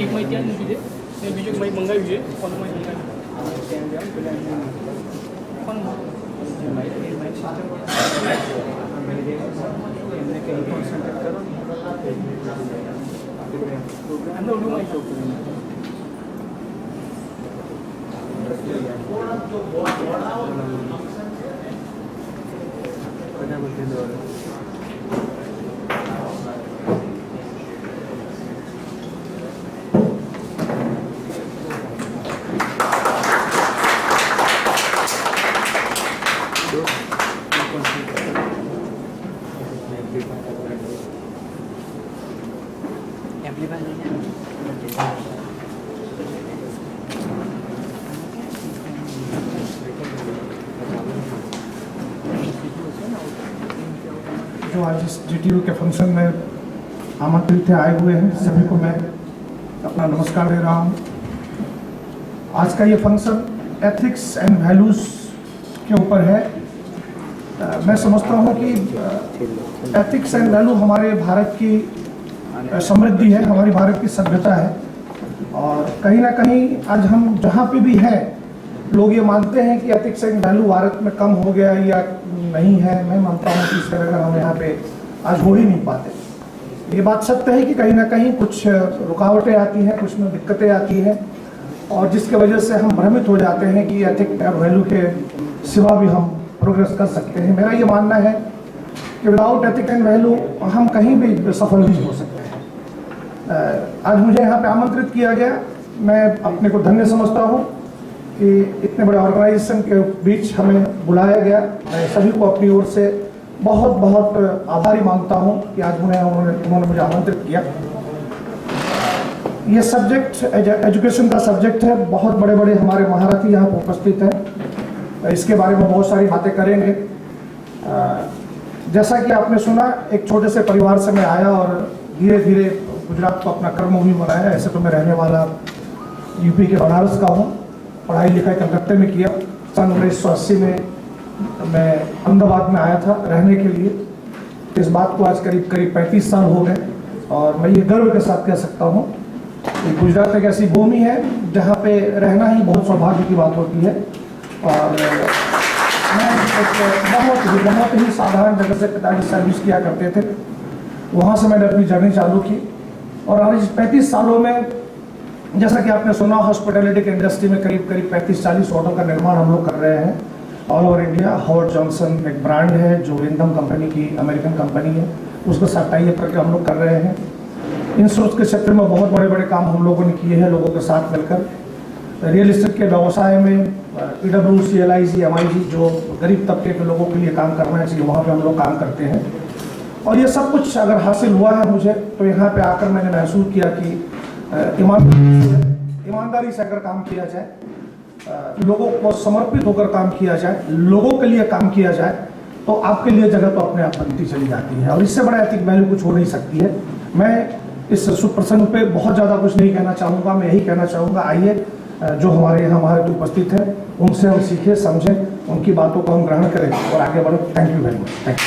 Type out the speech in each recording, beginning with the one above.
એક માહિતી ત્યાં જ મૂકી દે ને બીજું માહિતી મંગાવી છે કોનું માહિતી મંગાવી કોનું એમને ઓલું માહિતી जो आज इस GTU के फंक्शन में आमंत्रित थे आए हुए हैं सभी को मैं अपना नमस्कार दे रहा हूँ। आज का ये फंक्शन एथिक्स एंड वैल्यूज़ के ऊपर है। मैं समझता हूँ कि एथिक्स एंड वैल्यू हमारे भारत की समृद्धि है, हमारी भारत की सभ्यता है और कहीं ना कहीं आज हम जहाँ पे भी हैं लोग ये मानते हैं कि एथिक्स एंड वैल्यू भारत में कम हो गया या नहीं है। मैं मानता हूँ कि इस तरह का हम यहाँ पे आज हो ही नहीं पाते। ये बात सत्य है कि कहीं ना कहीं कुछ रुकावटें आती हैं, कुछ में दिक्कतें आती हैं और जिसके वजह से हम भ्रमित हो जाते हैं कि एथिक और वैल्यू के सिवा भी हम प्रोग्रेस कर सकते हैं। मेरा ये मानना है कि विदाउट एथिक एंड वैल्यू हम कहीं भी सफल नहीं हो सकते हैं। आज मुझे यहाँ पे आमंत्रित किया गया, मैं अपने को धन्य समझता हूँ कि इतने बड़े ऑर्गेनाइजेशन के बीच हमें बुलाया गया। मैं सभी को अपनी ओर से बहुत बहुत आभारी मानता हूँ कि आज उन्होंने मुझे आमंत्रित किया। ये सब्जेक्ट एजुकेशन का सब्जेक्ट है, बहुत बड़े बड़े हमारे महारथी यहाँ पर उपस्थित हैं, इसके बारे में बहुत सारी बातें करेंगे। जैसा कि आपने सुना, एक छोटे से परिवार से मैं आया और धीरे धीरे गुजरात को अपना कर्मभूमि बनाया। ऐसे तो मैं रहने वाला यूपी के बनारस का हूँ, पढ़ाई लिखाई कलकत्ते में किया। सन 1980 में मैं अहमदाबाद में आया था रहने के लिए। इस बात को आज करीब 35 साल हो गए और मैं ये गर्व के साथ कह सकता हूँ कि गुजरात एक ऐसी भूमि है जहाँ पे रहना ही बहुत सौभाग्य की बात होती है। और मैं एक बहुत ही साधारण जगह से पिताजी सर्विस किया करते थे, वहाँ से मैंने अपनी जर्नी चालू की और आज 35 सालों में जैसा कि आपने सुना, हॉस्पिटैलिटी के इंडस्ट्री में करीब 35-40 ऑटो का निर्माण हम लोग कर रहे हैं all over India. Howard Johnson एक ब्रांड है जो विंडम कंपनी की अमेरिकन कंपनी है, उसको साथ टाई अप करके हम लोग कर रहे हैं। इंश्योरेंस के क्षेत्र में बहुत बड़े बड़े काम हम लोगों ने किए हैं लोगों के साथ मिलकर। रियल इस्टेट के व्यवसाय में PWC, LIC, MIG जो गरीब तबके के लोगों के लिए काम करना चाहिए, वहाँ पर हम लोग काम करते हैं। और ये सब कुछ अगर हासिल हुआ है मुझे, तो यहाँ पर आकर मैंने महसूस किया कि ईमानदारी से अगर काम किया जाए, लोगों को समर्पित होकर काम किया जाए, लोगों के लिए काम किया जाए, तो आपके लिए जगह तो अपने आप बनती चली जाती है और इससे बड़ा एथिक वैल्यू कुछ हो नहीं सकती है। मैं इस शुभ प्रसंग पे बहुत ज़्यादा कुछ नहीं कहना चाहूँगा। मैं यही कहना चाहूँगा, आइए जो हमारे यहाँ हमारे उपस्थित हैं उनसे हम सीखें, समझें, उनकी बातों को हम ग्रहण करें और आगे बढ़ें। Thank you very much. Thank you.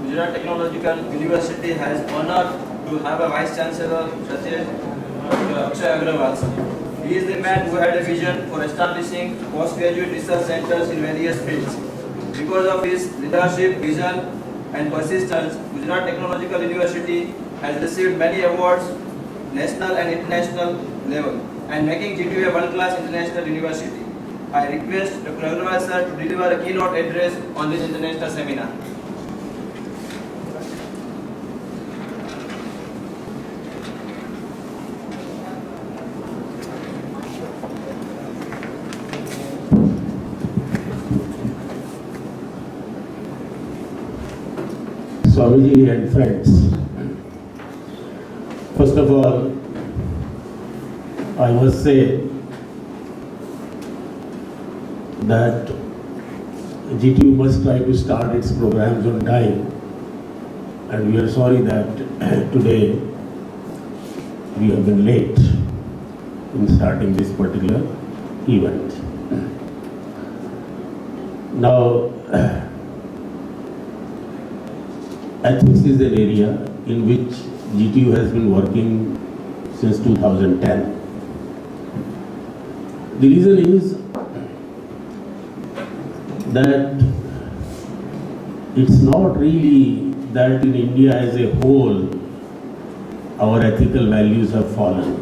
Gujarat Technological University has honored to have a Vice Chancellor such as Dr. Akshay Agrawal. He is the man who had a vision for establishing postgraduate research centers in various fields. Because of his leadership, vision and persistence, Gujarat Technological University has received many awards, national and international level, and making GTU a world-class international university. I request Dr. Agrawal sir to deliver a keynote address on this international seminar. Swamiji and friends, first of all, I must say that GTU must try to start its programs on time, and we are sorry that today we have been late in starting this particular event. Now, ethics is an area in which GTU has been working since 2010. The reason is that it's not really that in India as a whole our ethical values have fallen.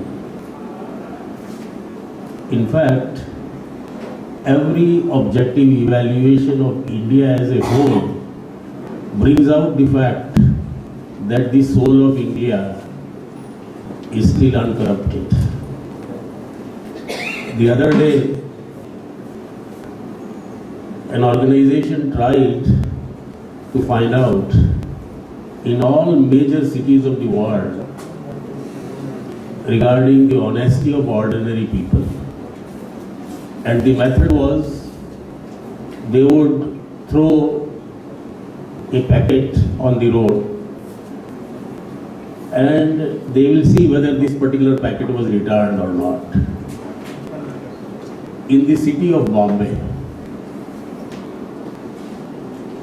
In fact, every objective evaluation of India as a whole brings out the fact that the soul of India is still uncorrupted. The other day, an organization tried to find out in all major cities of the world regarding the honesty of ordinary people. And the method was they would throw a packet on the road and they will see whether this particular packet was returned or not. In the city of Bombay,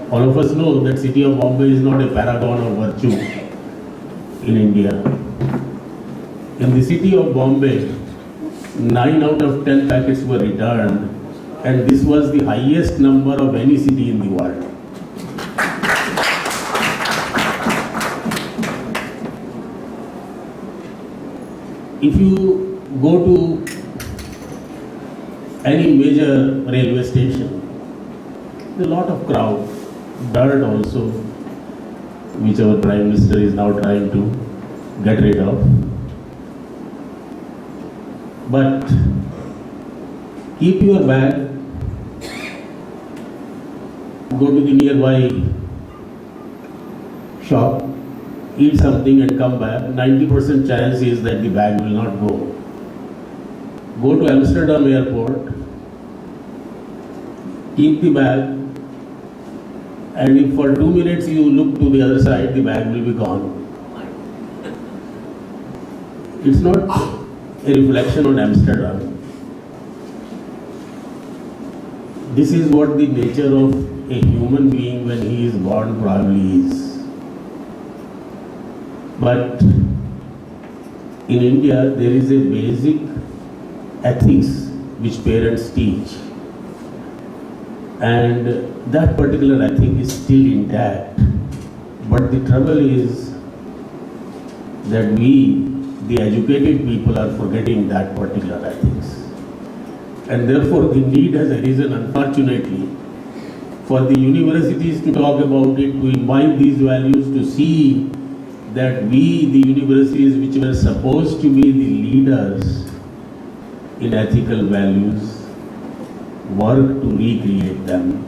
all of us know that city of Bombay is not a paragon of virtue in India. In the city of Bombay, 9 out of 10 packets were returned, and this was the highest number of any city in the world. If you go to any major railway station, there's a lot of crowd, dirt also, which our Prime Minister is now trying to get rid of. But keep your bag, go to the nearby shop, eat something and come back. 90% chance is that the bag will not go. Go to Amsterdam airport, keep the bag, and if for 2 minutes you look to the other side, the bag will be gone. It's not a reflection on Amsterdam. This is what the nature of a human being when he is born probably is. But in India there is a basic ethics which parents teach, and that particular ethic is still intact. But the trouble is that we, the educated people, are forgetting that particular ethics. And therefore the need has arisen, unfortunately, for the universities to talk about it, to imbibe these values, to see that we, the universities which were supposed to be the leaders in ethical values, work to recreate them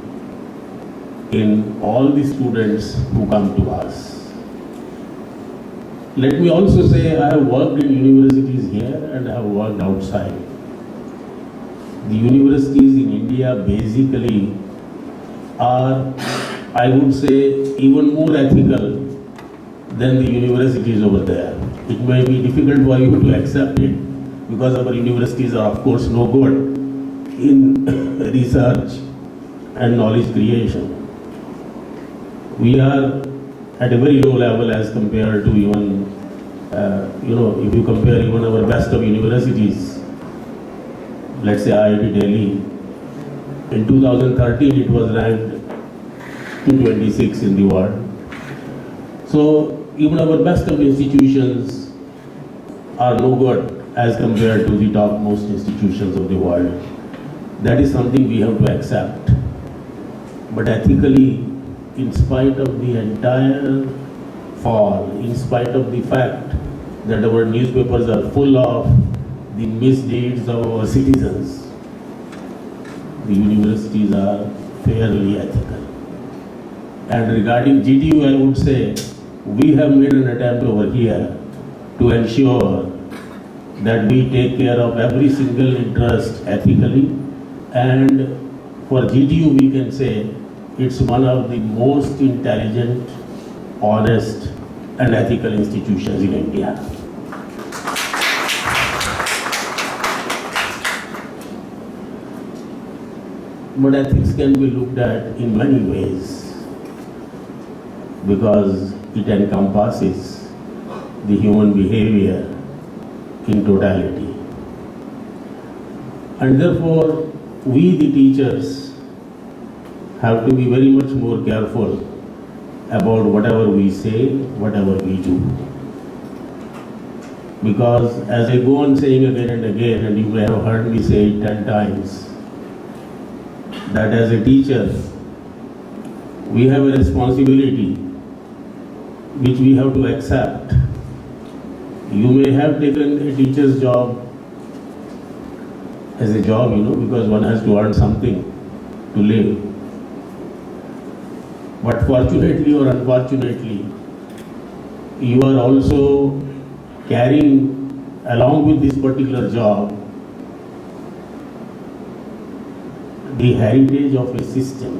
in all the students who come to us. Let me also say I have worked in universities here and I have worked outside. The universities in India basically are, I would say, even more ethical than the universities over there. It may be difficult for you to accept it because our universities are of course no good in research and knowledge creation. We are at a very low level as compared to even, if you compare even our best of universities, let's say IIT Delhi, in 2013 it was ranked 226 in the world. So even our best of institutions are no good as compared to the topmost institutions of the world. That is something we have to accept. But ethically, in spite of the entire fall, in spite of the fact that our newspapers are full of the misdeeds of our citizens, the universities are fairly ethical. And regarding GTU, I would say, we have made an attempt over here to ensure that we take care of every single interest ethically, and for GTU we can say it's one of the most intelligent, honest and ethical institutions in India. But ethics can be looked at in many ways because it encompasses the human behavior in totality. And therefore, we the teachers have to be very much more careful about whatever we say, whatever we do. Because as I go on saying again and again, and you may have heard me say it 10 times, that as a teacher, we have a responsibility which we have to accept. You may have taken a teacher's job as a job, because one has to earn something to live. But fortunately or unfortunately, you are also carrying along with this particular job the heritage of a system.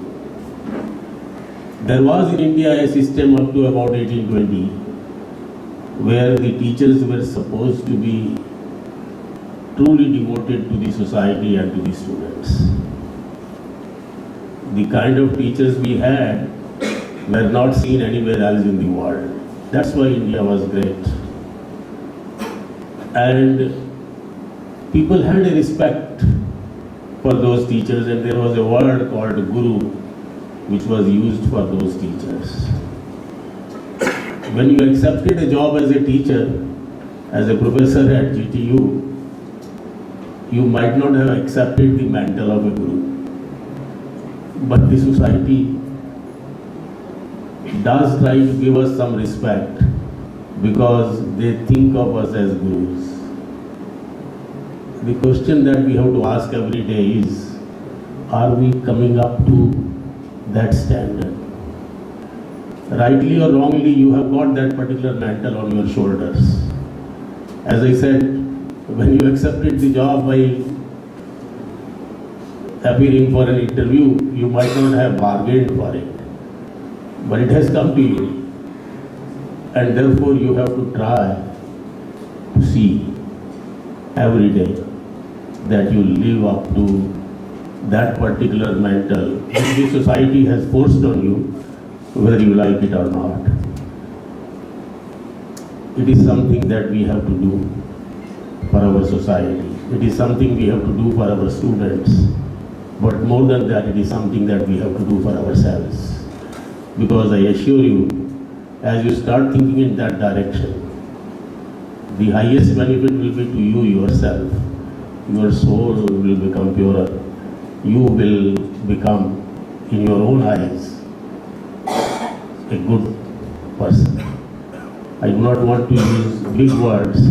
There was in India a system up to about 1820 where the teachers were supposed to be truly devoted to the society and to the students. The kind of teachers we had were not seen anywhere else in the world. That's why India was great. And people had a respect for those teachers, and there was a word called guru which was used for those teachers. When you accepted a job as a teacher, as a professor at GTU, you might not have accepted the mantle of a guru. But the society does try to give us some respect because they think of us as gurus. The question that we have to ask every day is, are we coming up to that standard? Rightly or wrongly, you have got that particular mantle on your shoulders. As I said, when you accepted the job by appearing for an interview, you might not have bargained for it, but it has come to you. And therefore, you have to try to see every day that you live up to that particular mantle which the society has forced on you, whether you like it or not. It is something that we have to do for our society. It is something we have to do for our students. But more than that, it is something that we have to do for ourselves. Because I assure you, as you start thinking in that direction, the highest benefit will be to you yourself. Your soul will become purer. You will become, in your own eyes, a good person. I do not want to use big words.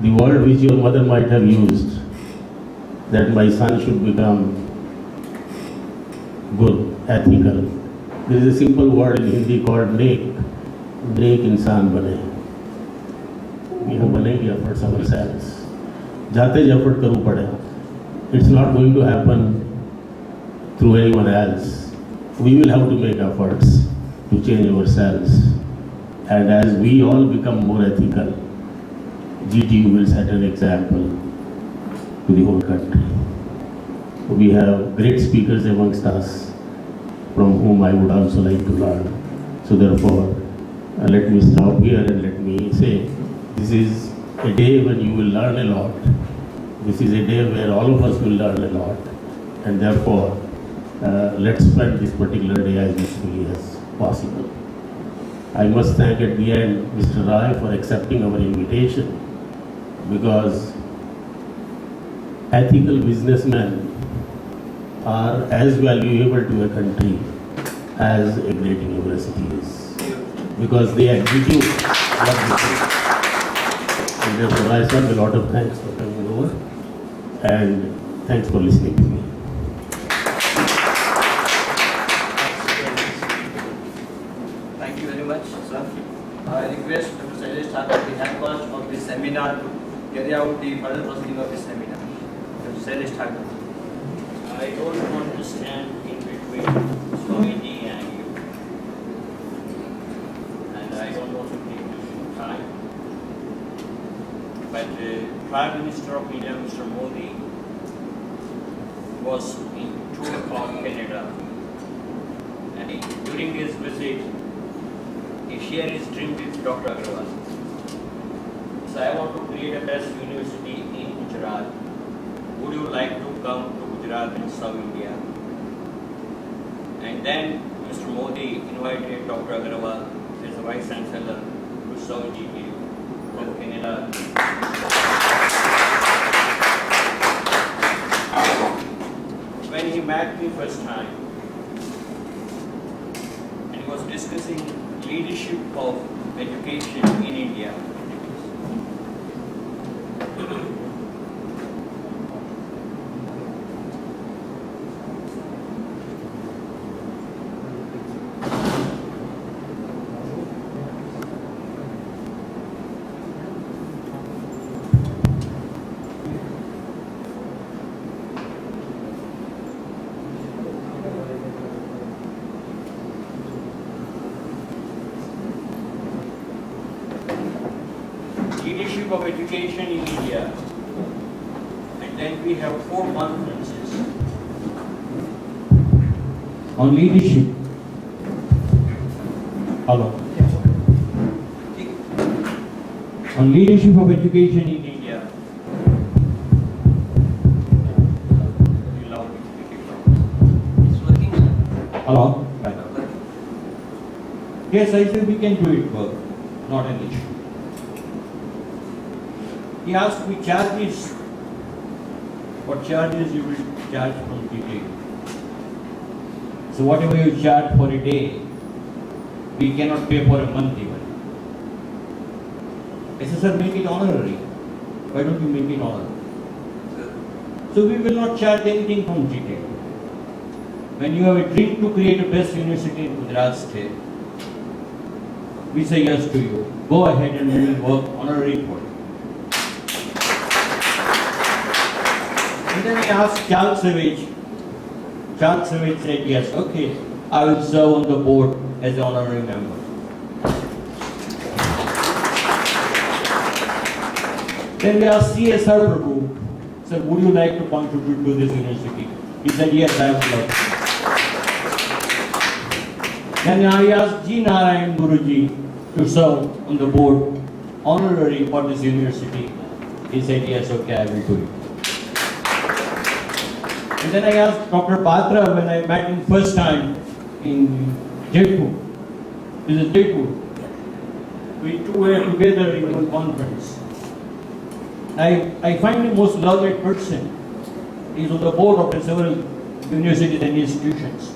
The word which your mother might have used, that my son should become good, ethical. There is a simple word in Hindi called नेक. नेक इंसान बने. We have made efforts ourselves. जाते effort करूँ पड़े. It's not going to happen through anyone else. We will have to make efforts to change ourselves. And as we all become more ethical, GTU will set an example to the whole country. We have great speakers amongst us from whom I would also like to learn. So therefore, let me stop here and let me say, this is a day when you will learn a lot. This is a day where all of us will learn a lot. And therefore, let's spend this particular day as usefully as possible. I must thank at the end Mr. Rai for accepting our invitation, because ethical businessmen are as valuable to a country as a great university is, because they execute what they do. And therefore, I serve a lot of thanks for coming over, and thanks for listening to me. Thank you very much, sir. I request Dr. Shailesh Thakur, the head coach of this seminar, to carry out the further proceeding of this seminar. Dr. Shailesh Thakur. I don't want to stand in between Swamiji and you. And I don't want to take too much time. But the Prime Minister of India, Mr. Modi, was in Toronto, Canada. And during his visit, he shared his dream with Dr. Agarwal. So I want to create a best university in Gujarat. Would you like to come to Gujarat and South India? And then Mr. Modi invited Dr. Agarwal as the Vice Chancellor to South GTU from Canada. When he met me first time, and he was discussing leadership of education in India. Leadership of education in India, and then we have 4 conferences on leadership. Hello. On leadership of education in India. It's working. Hello. Yes, I said we can do it, but not an issue. He asked me charges. What charges you will charge from GTU? So whatever you charge for a day, we cannot pay for a month even. I said, sir, make it honorary. Why don't you make it honorary? So we will not charge anything from GTU. When you have a dream to create a best university in Gujarat state, we say yes to you. Go ahead and we will work honorary for it. And then I asked Charles Savage. Charles Savage said, yes, okay, I will serve on the board as an honorary member. Then we asked C.S.R. Prabhu, sir, would you like to contribute to this university? He said, yes, I would love to. Then I asked G. Narayan Guruji to serve on the board honorary for this university. He said, yes, okay, I will do it. And then I asked Dr. Patra when I met him first time in Jaipur. This is Jaipur. We two were together in one conference. I find him most learned person. He is on the board of several universities and institutions.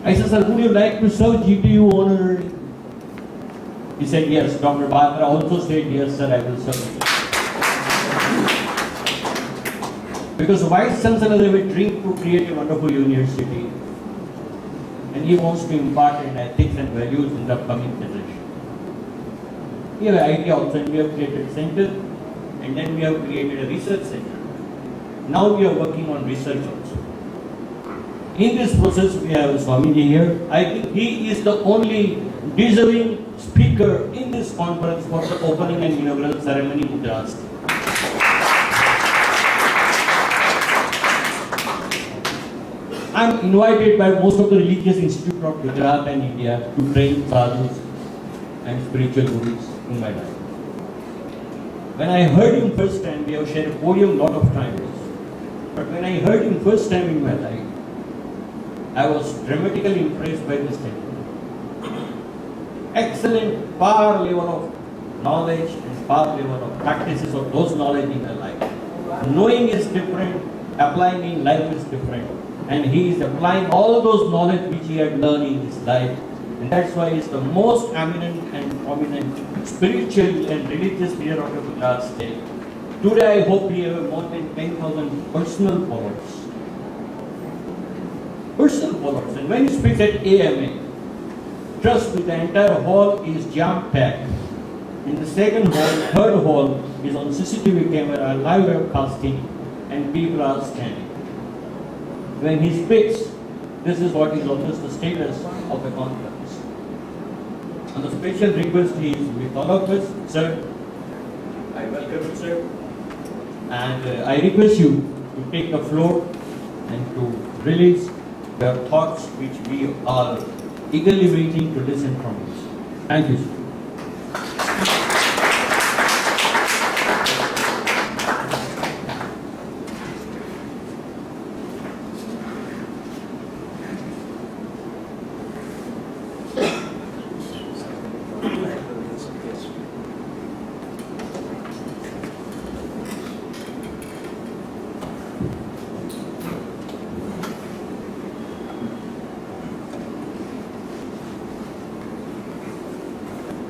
I said, sir, would you like to serve GTU honorary? He said, yes. Dr. Patra also said, yes, sir, I will serve. Because Vice Chancellor have a dream to create a wonderful university, and he wants to impart an ethics and values in the upcoming generation. We have an idea also, and we have created a center, and then we have created a research center. Now we are working on research also. In this process, we have Swamiji here. I think he is the only deserving speaker in this conference for the opening and inaugural ceremony in Gujarat. I am invited by most of the religious institutes of Gujarat and India to train sadhus and spiritual gurus in my life. When I heard him first time, we have shared a podium lot of times. But when I heard him first time in my life, I was dramatically impressed by this thing. Excellent, far level of knowledge and far level of practices of those knowledge in my life. Knowing is different, applying in life is different. And he is applying all those knowledge which he had learned in his life. And that's why he is the most eminent and prominent spiritual and religious leader of the Gujarat state. Today I hope he has more than 10,000 personal followers. Personal followers. And when he speaks at AMA, trust me, the entire hall is jam-packed. In the second hall, third hall is on CCTV camera, live webcasting, and people are standing. When he speaks, this is what is almost the status of a conference. On the special request, he is with all of us, sir. I welcome you, sir. And I request you to take the floor and to release your thoughts which we are eagerly waiting to listen from you. Thank you, sir.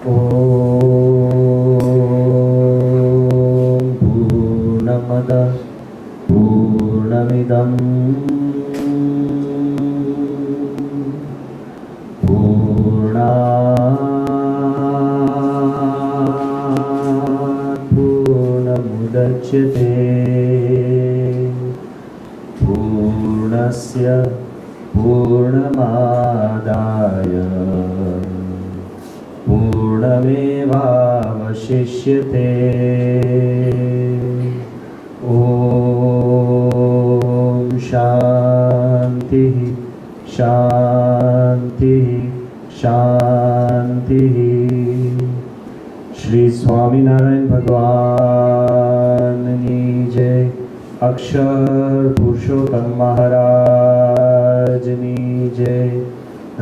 ॐ पूर्णमदः पूर्णमिदं पूर्णात् पूर्णमुदच्यते पूर्णस्य पूर्णमादाय पूर्णमेवावशिष्यते। ॐ शान्तिः शान्तिः शान्तिः। श्री स्वामीनारायण भगवान की जय। अक्षर पुरुषोत्तम महाराज की जय।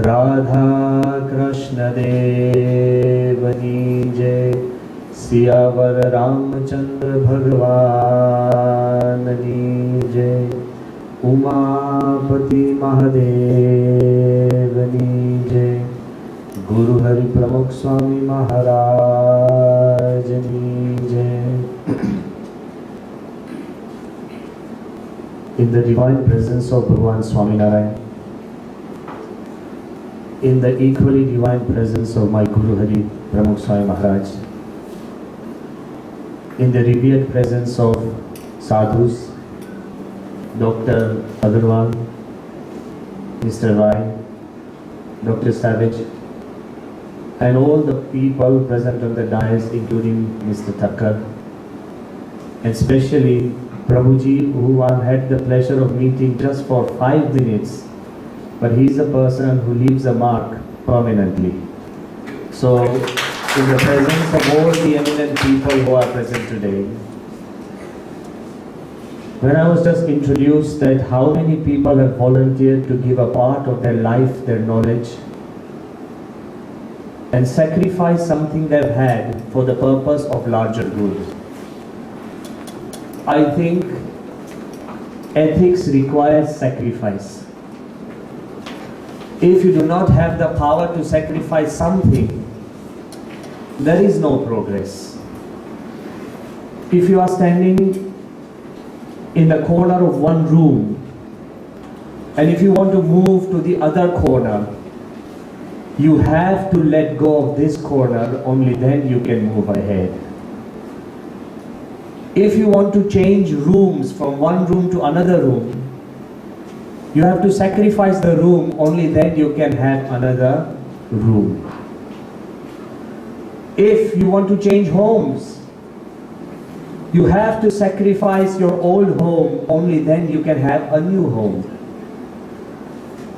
राधा कृष्ण देव की जय। सियावर रामचंद्र भगवान की जय। उमापति महादेव की जय। गुरु हरि प्रमुख स्वामी महाराज की जय। In the divine presence of Bhagavan Swaminarayan, in the equally divine presence of my Guru Hari Pramukh Swami Maharaj, in the revered presence of sadhus, Dr. Agarwal, Mr. Rai, Dr. Savage, and all the people present on the dais, including Mr. Thakkar, and especially Prabhuji, who I had the pleasure of meeting just for 5 minutes, but he is a person who leaves a mark permanently. So, in the presence of all the eminent people who are present today, when I was just introduced that how many people have volunteered to give a part of their life, their knowledge, and sacrifice something they've had for the purpose of larger good, I think ethics requires sacrifice. If you do not have the power to sacrifice something, there is no progress. If you are standing in the corner of one room, and if you want to move to the other corner, you have to let go of this corner, only then you can move ahead. If you want to change rooms from one room to another room, you have to sacrifice the room, only then you can have another room. If you want to change homes, you have to sacrifice your old home, only then you can have a new home.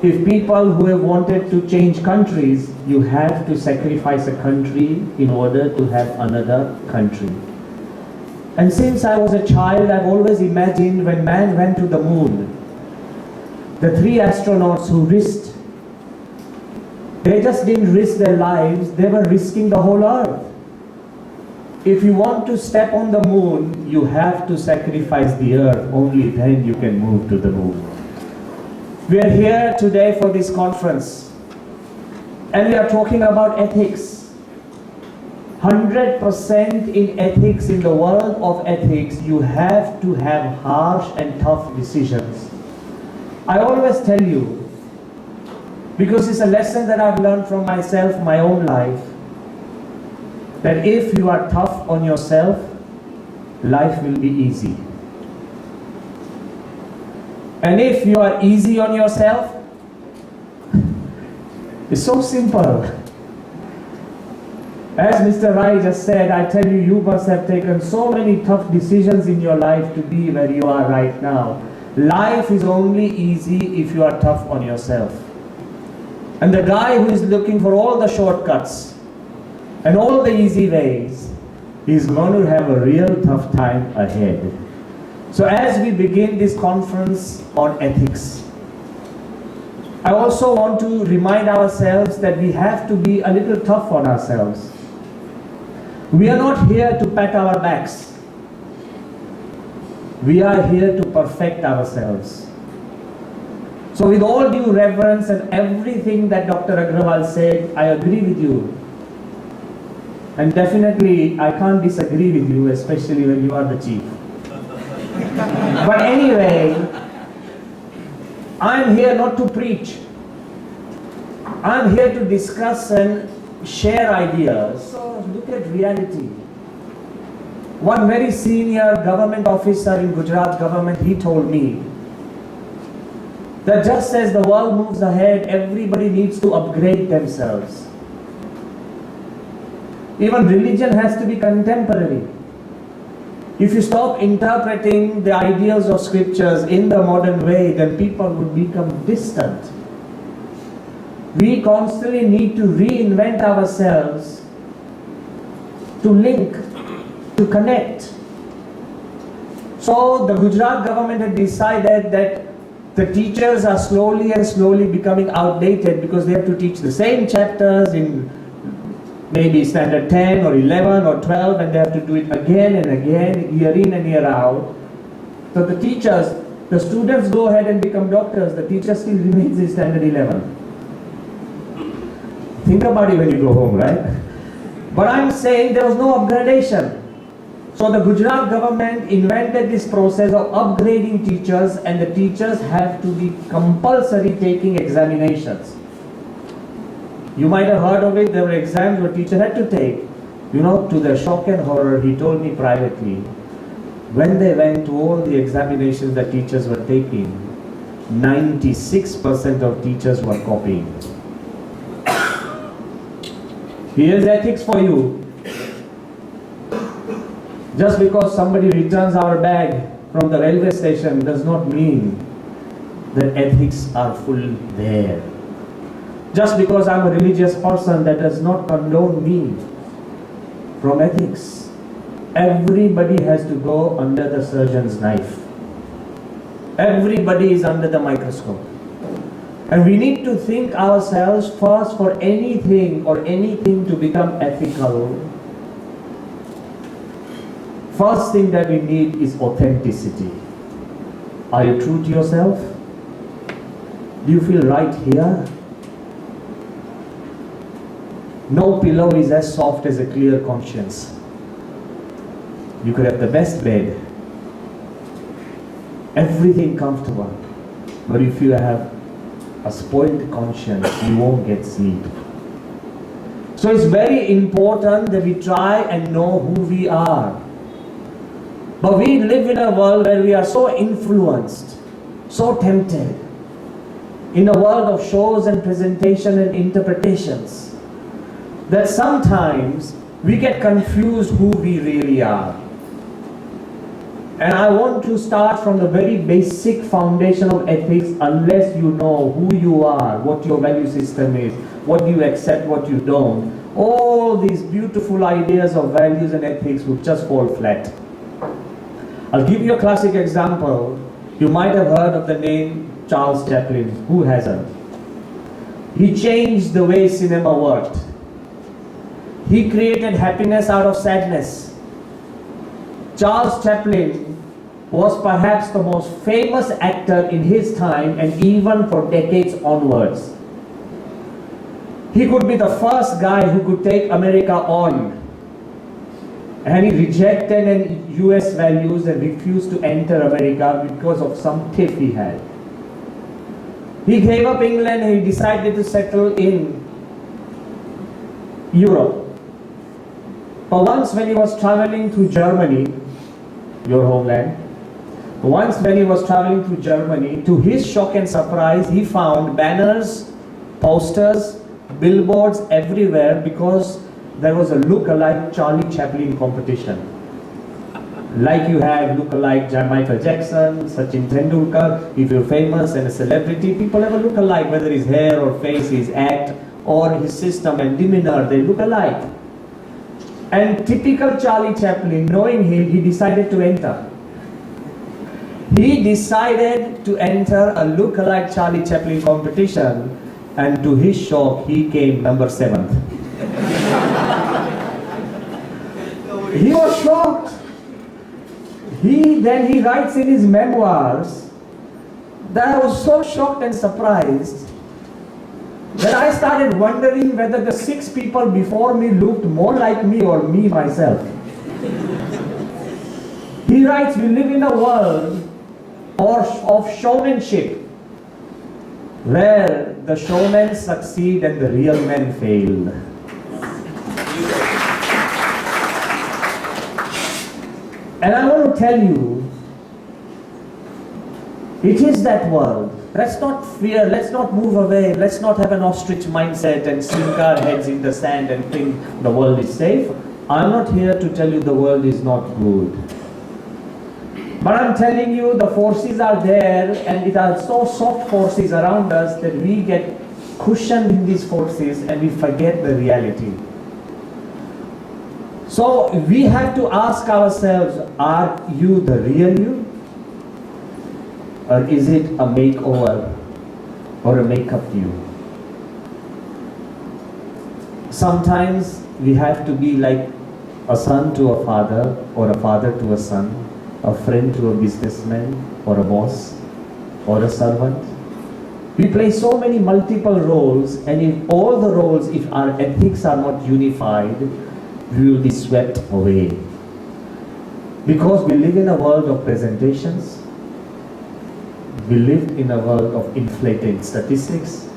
If people who have wanted to change countries, you have to sacrifice a country in order to have another country. And since I was a child, I've always imagined when man went to the moon, the 3 astronauts who risked, they just didn't risk their lives, they were risking the whole earth. If you want to step on the moon, you have to sacrifice the earth, only then you can move to the moon. We are here today for this conference, and we are talking about ethics. 100% in ethics, in the world of ethics, you have to have harsh and tough decisions. I always tell you, because it's a lesson that I've learned from myself, my own life, that if you are tough on yourself, life will be easy. And if you are easy on yourself, it's so simple. As Mr. Rai just said, I tell you, you must have taken so many tough decisions in your life to be where you are right now. Life is only easy if you are tough on yourself. And the guy who is looking for all the shortcuts and all the easy ways is going to have a real tough time ahead. So as we begin this conference on ethics, I also want to remind ourselves that we have to be a little tough on ourselves. We are not here to pat our backs. We are here to perfect ourselves. So with all due reverence and everything that Dr. Agrawal said, I agree with you. And definitely I can't disagree with you, especially when you are the chief. But anyway, I'm here not to preach. I'm here to discuss and share ideas. So look at reality. One very senior government officer in Gujarat government, he told me that just as the world moves ahead, everybody needs to upgrade themselves. Even religion has to be contemporary. If you stop interpreting the ideals of scriptures in the modern way, then people would become distant. We constantly need to reinvent ourselves, to link, to connect. So the Gujarat government had decided that the teachers are slowly becoming outdated because they have to teach the same chapters in maybe standard 10 or 11 or 12, and they have to do it again and again, year in and year out. So the teachers, the students go ahead and become doctors, the teacher still remains in standard 11. Think about it when you go home, right? But I'm saying there was no upgradation. So the Gujarat government invented this process of upgrading teachers, and the teachers have to be compulsory taking examinations. You might have heard of it, there were exams where teacher had to take. You know, to their shock and horror, he told me privately, when they went to all the examinations that teachers were taking, 96% of teachers were copying. Here's ethics for you. Just because somebody returns our bag from the railway station does not mean that ethics are full there. Just because I'm a religious person, that does not condone me from ethics. Everybody has to go under the surgeon's knife. Everybody is under the microscope. And we need to think ourselves first for anything to become ethical. First thing that we need is authenticity. Are you true to yourself? Do you feel right here? No pillow is as soft as a clear conscience. You could have the best bed, everything comfortable, but if you have a spoiled conscience, you won't get sleep. So it's very important that we try and know who we are. But we live in a world where we are so influenced, so tempted, in a world of shows and presentation and interpretations, that sometimes we get confused who we really are. And I want to start from the very basic foundation of ethics. Unless you know who you are, what your value system is, what you accept, what you don't, all these beautiful ideas of values and ethics will just fall flat. I'll give you a classic example. You might have heard of the name Charles Chaplin. Who hasn't? He changed the way cinema worked. He created happiness out of sadness. Charles Chaplin was perhaps the most famous actor in his time, and even for decades onwards. He could be the first guy who could take America on. And he rejected US values and refused to enter America because of some tiff he had. He gave up England and he decided to settle in Europe. But once when he was traveling through Germany, your homeland, once when he was traveling through Germany, to his shock and surprise, he found banners, posters, billboards everywhere because there was a look-alike Charlie Chaplin competition. Like you have look-alike Michael Jackson, Sachin Tendulkar. If you're famous and a celebrity, people have a look-alike, whether his hair or face, his act, or his system and demeanor, they look alike. And typical Charlie Chaplin, knowing him, he decided to enter. He decided to enter a look-alike Charlie Chaplin competition, and to his shock, he came number 7th. He was shocked. Then he writes in his memoirs that I was so shocked and surprised that I started wondering whether the 6 people before me looked more like me or me myself. He writes, we live in a world of showmanship, where the showmen succeed and the real men fail. And I want to tell you, it is that world. Let's not fear, let's not move away, let's not have an ostrich mindset and sink our heads in the sand and think the world is safe. I'm not here to tell you the world is not good. But I'm telling you the forces are there, and it are so soft forces around us that we get cushioned in these forces and we forget the reality. So we have to ask ourselves, are you the real you? Or is it a makeover or a makeup you? Sometimes we have to be like a son to a father, or a father to a son, a friend to a businessman, or a boss, or a servant. We play so many multiple roles, and in all the roles, if our ethics are not unified, we will be swept away. Because we live in a world of presentations, we live in a world of inflated statistics.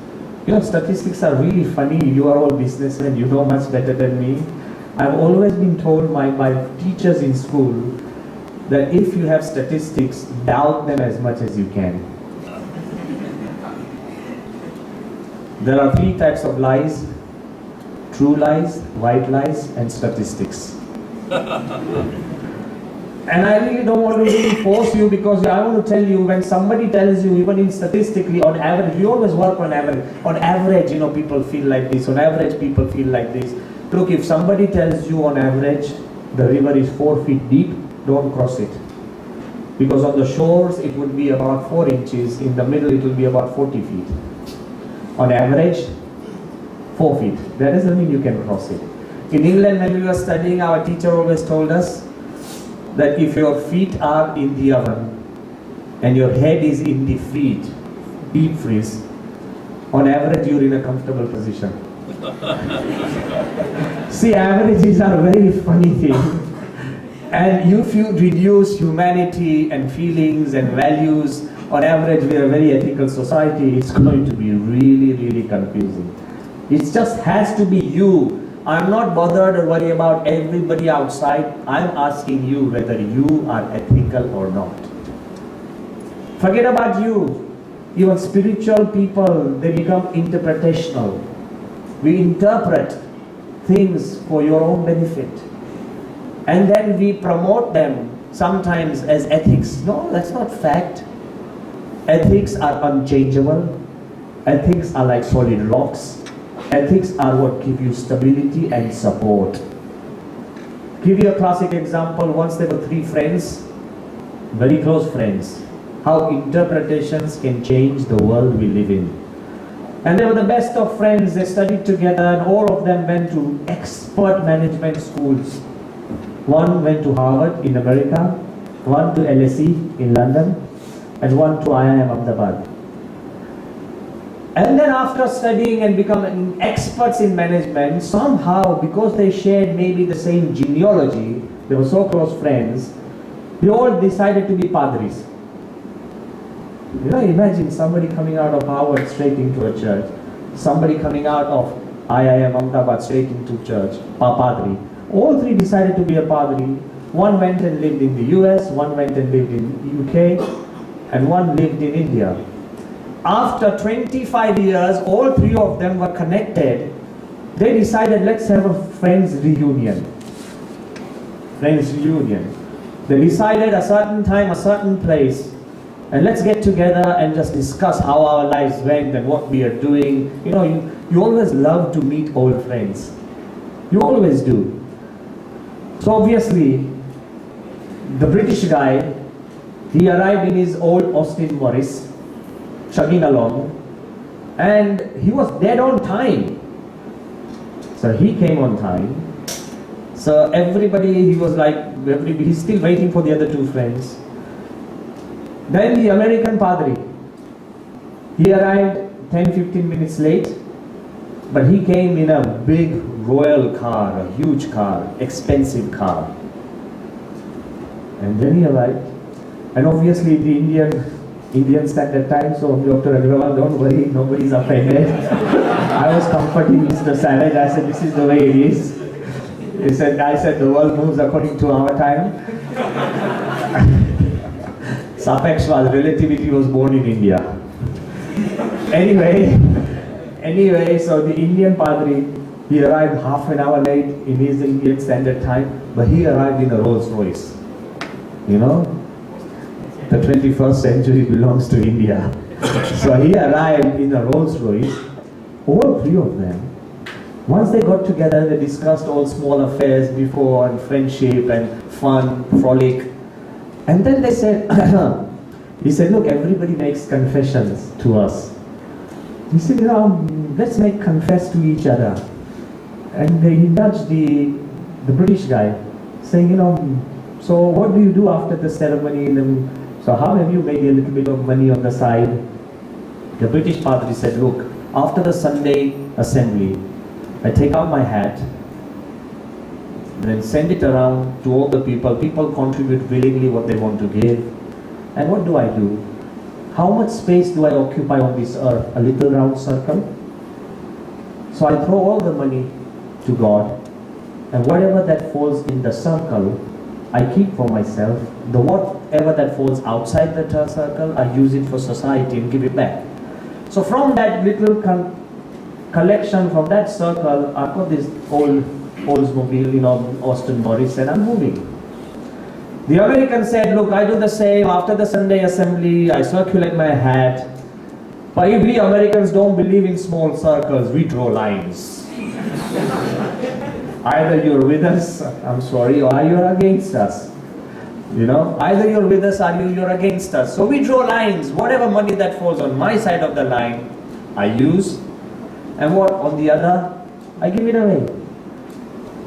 You know, statistics are really funny. You are all businessmen, you know much better than me. I've always been told by my teachers in school that if you have statistics, doubt them as much as you can. There are 3 types of lies: true lies, white lies, and statistics. And I really don't want to really force you, because I want to tell you, when somebody tells you, even in statistically, on average, we always work on average. On average, you know, people feel like this. On average, people feel like this. Look, if somebody tells you on average the river is 4 feet deep, don't cross it. Because on the shores, it would be about 4 inches. In the middle, it will be about 40 feet. On average, 4 feet. That doesn't mean you can cross it. In England, when we were studying, our teacher always told us that if your feet are in the oven and your head is in the deep freeze, on average you're in a comfortable position. See, averages are a very funny thing. And if you reduce humanity and feelings and values, on average we are a very ethical society, it's going to be really, really confusing. It just has to be you. I'm not bothered or worried about everybody outside. I'm asking you whether you are ethical or not. Forget about you. Even spiritual people, they become interpretational. We interpret things for your own benefit. And then we promote them sometimes as ethics. No, that's not fact. Ethics are unchangeable. Ethics are like solid rocks. Ethics are what give you stability and support. Give you a classic example. Once there were 3 friends, very close friends. How interpretations can change the world we live in. And they were the best of friends. They studied together, and all of them went to expert management schools. One went to Harvard in America, one to LSE in London, and one to IIM Ahmedabad. And then after studying and becoming experts in management, somehow, because they shared maybe the same genealogy, they were so close friends, they all decided to be padris. You know, imagine somebody coming out of Harvard straight into a church, somebody coming out of IIM Ahmedabad straight into church, padri. All 3 decided to be a padri. One went and lived in the US, one went and lived in UK, and one lived in India. After 25 years, all 3 of them were connected. They decided, let's have a friends reunion. Friends reunion. They decided a certain time, a certain place, and let's get together and just discuss how our lives went and what we are doing. You know, you always love to meet old friends. You always do. So obviously, the British guy, he arrived in his old Austin Morris, chugging along, and he was dead on time. So he came on time. So everybody, he was like, he's still waiting for the other two friends. Then the American Padre, he arrived 10-15 minutes late, but he came in a big royal car, a huge car, expensive car. And then he arrived, and obviously the Indian Standard Time, so Dr. Agrawal, don't worry, nobody's offended. I was comforting Mr. Savage. I said, this is the way it is. I said, the world moves according to our time. Sapexwal, relativity was born in India. Anyway, so the Indian Padre, he arrived half an hour late in his Indian Standard Time, but he arrived in a Rolls Royce. You know, the 21st century belongs to India. So he arrived in a Rolls Royce, all three of them. Once they got together, they discussed all small affairs before, and friendship and fun, frolic. And then they said, he said, look, everybody makes confessions to us. He said, let's make confess to each other. And he nudged the British guy, saying, so what do you do after the ceremony? So how have you made a little bit of money on the side? The British Padre said, look, after the Sunday assembly, I take out my hat, then send it around to all the people. People contribute willingly what they want to give. And what do? How much space do I occupy on this earth? A little round circle. So I throw all the money to God, and whatever that falls in the circle, I keep for myself. The whatever that falls outside the circle, I use it for society and give it back. So from that little collection, from that circle, I got this old Oldsmobile, Austin Morris, and I'm moving. The American said, look, I do the same. After the Sunday assembly, I circulate my hat. But we Americans don't believe in small circles. We draw lines. Either you're with us, I'm sorry, or you're against us. Either you're with us or you're against us. So we draw lines. Whatever money that falls on my side of the line, I use. And what on the other, I give it away.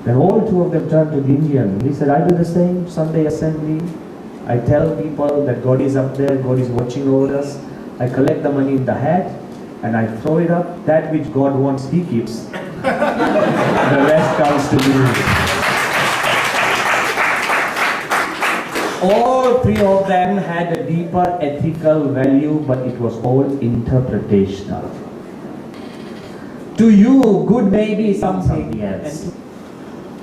Then all two of them turned to the Indian. He said, I do the same, Sunday assembly. I tell people that God is up there, God is watching over us. I collect the money in the hat, and I throw it up. That which God wants, He keeps. The rest comes to me. All three of them had a deeper ethical value, but it was all interpretational. To you, good may be something else.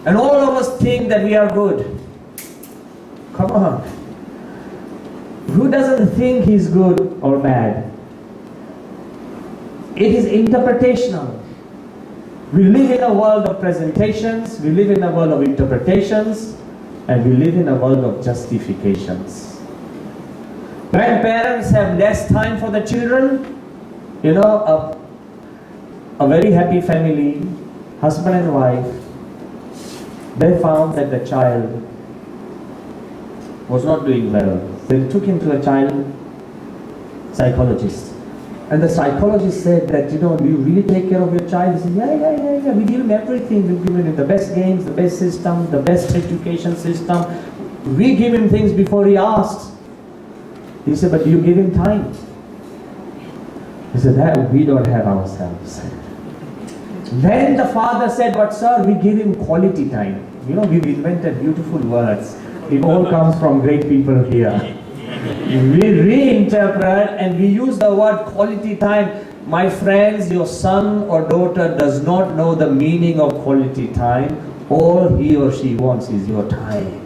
And all of us think that we are good. Come on. Who doesn't think he's good or bad? It is interpretational. We live in a world of presentations, we live in a world of interpretations, and we live in a world of justifications. Grandparents have less time for the children. A very happy family, husband and wife, they found that the child was not doing well. They took him to a child psychologist. And the psychologist said that, do you really take care of your child? He said, yeah. We give him everything. We give him the best games, the best system, the best education system. We give him things before he asks. He said, but do you give him time? He said, that we don't have ourselves. Then the father said, but sir, we give him quality time. We've invented beautiful words. It all comes from great people here. We reinterpret and we use the word quality time. My friends, your son or daughter does not know the meaning of quality time. All he or she wants is your time.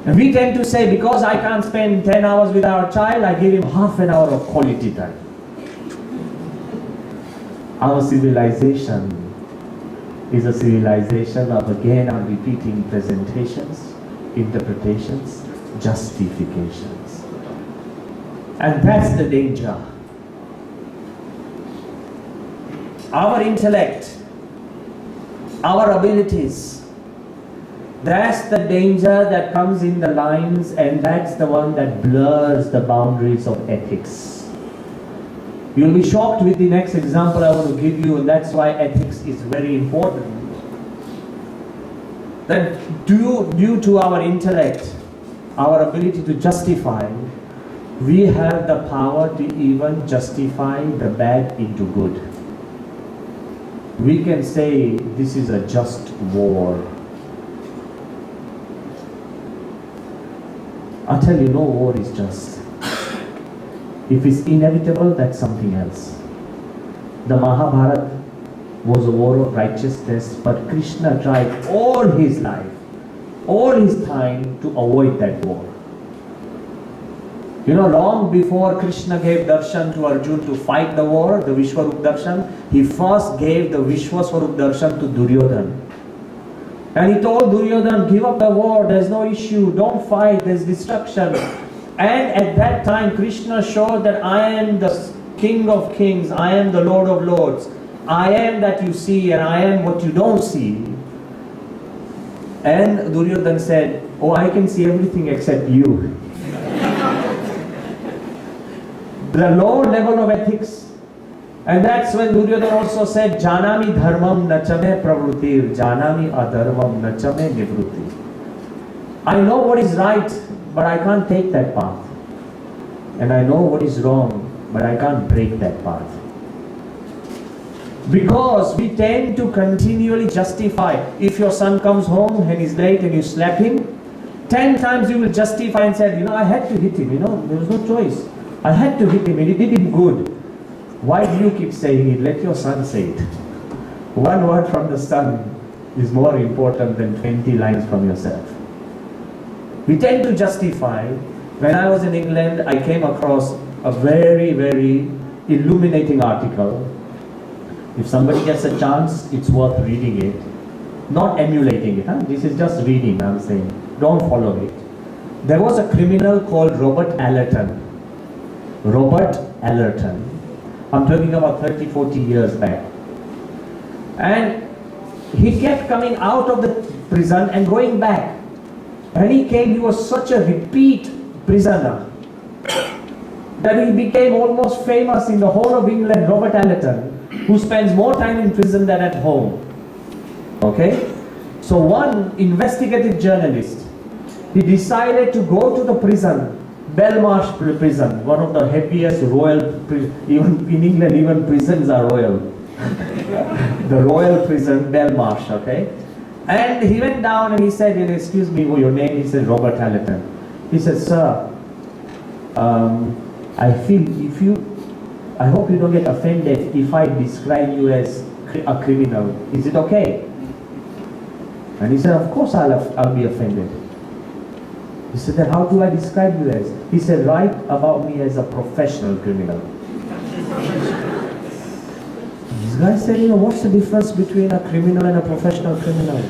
And we tend to say, because I can't spend 10 hours with our child, I give him half an hour of quality time. Our civilization is a civilization of, again, I'm repeating, presentations. interpretations, justifications. And that's the danger. Our intellect, our abilities, that's the danger that comes in the lines, and that's the one that blurs the boundaries of ethics. You'll be shocked with the next example I want to give you, and that's why ethics is very important. That due to our intellect, our ability to justify, we have the power to even justify the bad into good. We can say this is a just war. I tell you, no war is just. If it's inevitable, that's something else. The Mahabharata was a war of righteousness, but Krishna tried all his life, all his time to avoid that war. You know, long before Krishna gave darshan to Arjun to fight the war, the Vishwarup darshan, he first gave the Vishwaswarup darshan to Duryodhana. And he told Duryodhana, give up the war, there's no issue, don't fight, there's destruction. And at that time, Krishna showed that I am the King of Kings, I am the Lord of Lords. I am that you see and I am what you don't see. And Duryodhana said, oh, I can see everything except you. The low level of ethics. And that's when Duryodhana also said, Janami dharmam nachame pravrutir, janami adharmam nachame nivruti. I know what is right, but I can't take that path. And I know what is wrong, but I can't break that path. Because we tend to continually justify. If your son comes home and he's late and you slap him, 10 times you will justify and say, you know, I had to hit him, there was no choice. I had to hit him and it did him good. Why do you keep saying it? Let your son say it. One word from the son is more important than 20 lines from yourself. We tend to justify. When I was in England, I came across a very, very illuminating article. If somebody gets a chance, it's worth reading it. Not emulating it. Huh? This is just reading, I'm saying. Don't follow it. There was a criminal called Robert Allerton. Robert Allerton. I'm talking about 30, 40 years back. And he kept coming out of the prison and going back. When he came, he was such a repeat prisoner that he became almost famous in the whole of England, Robert Allerton, who spends more time in prison than at home. Okay? So one investigative journalist, he decided to go to the prison, Belmarsh prison, one of the heaviest royal even in England, even prisons are royal. The royal prison, Belmarsh, okay? And he went down and he said, excuse me, your name? He said, Robert Allerton. He said, sir, I hope you don't get offended if I describe you as a criminal. Is it okay? And he said, of course I'll be offended. He said, then how do I describe you as? He said, write about me as a professional criminal. This guy said, what's the difference between a criminal and a professional criminal?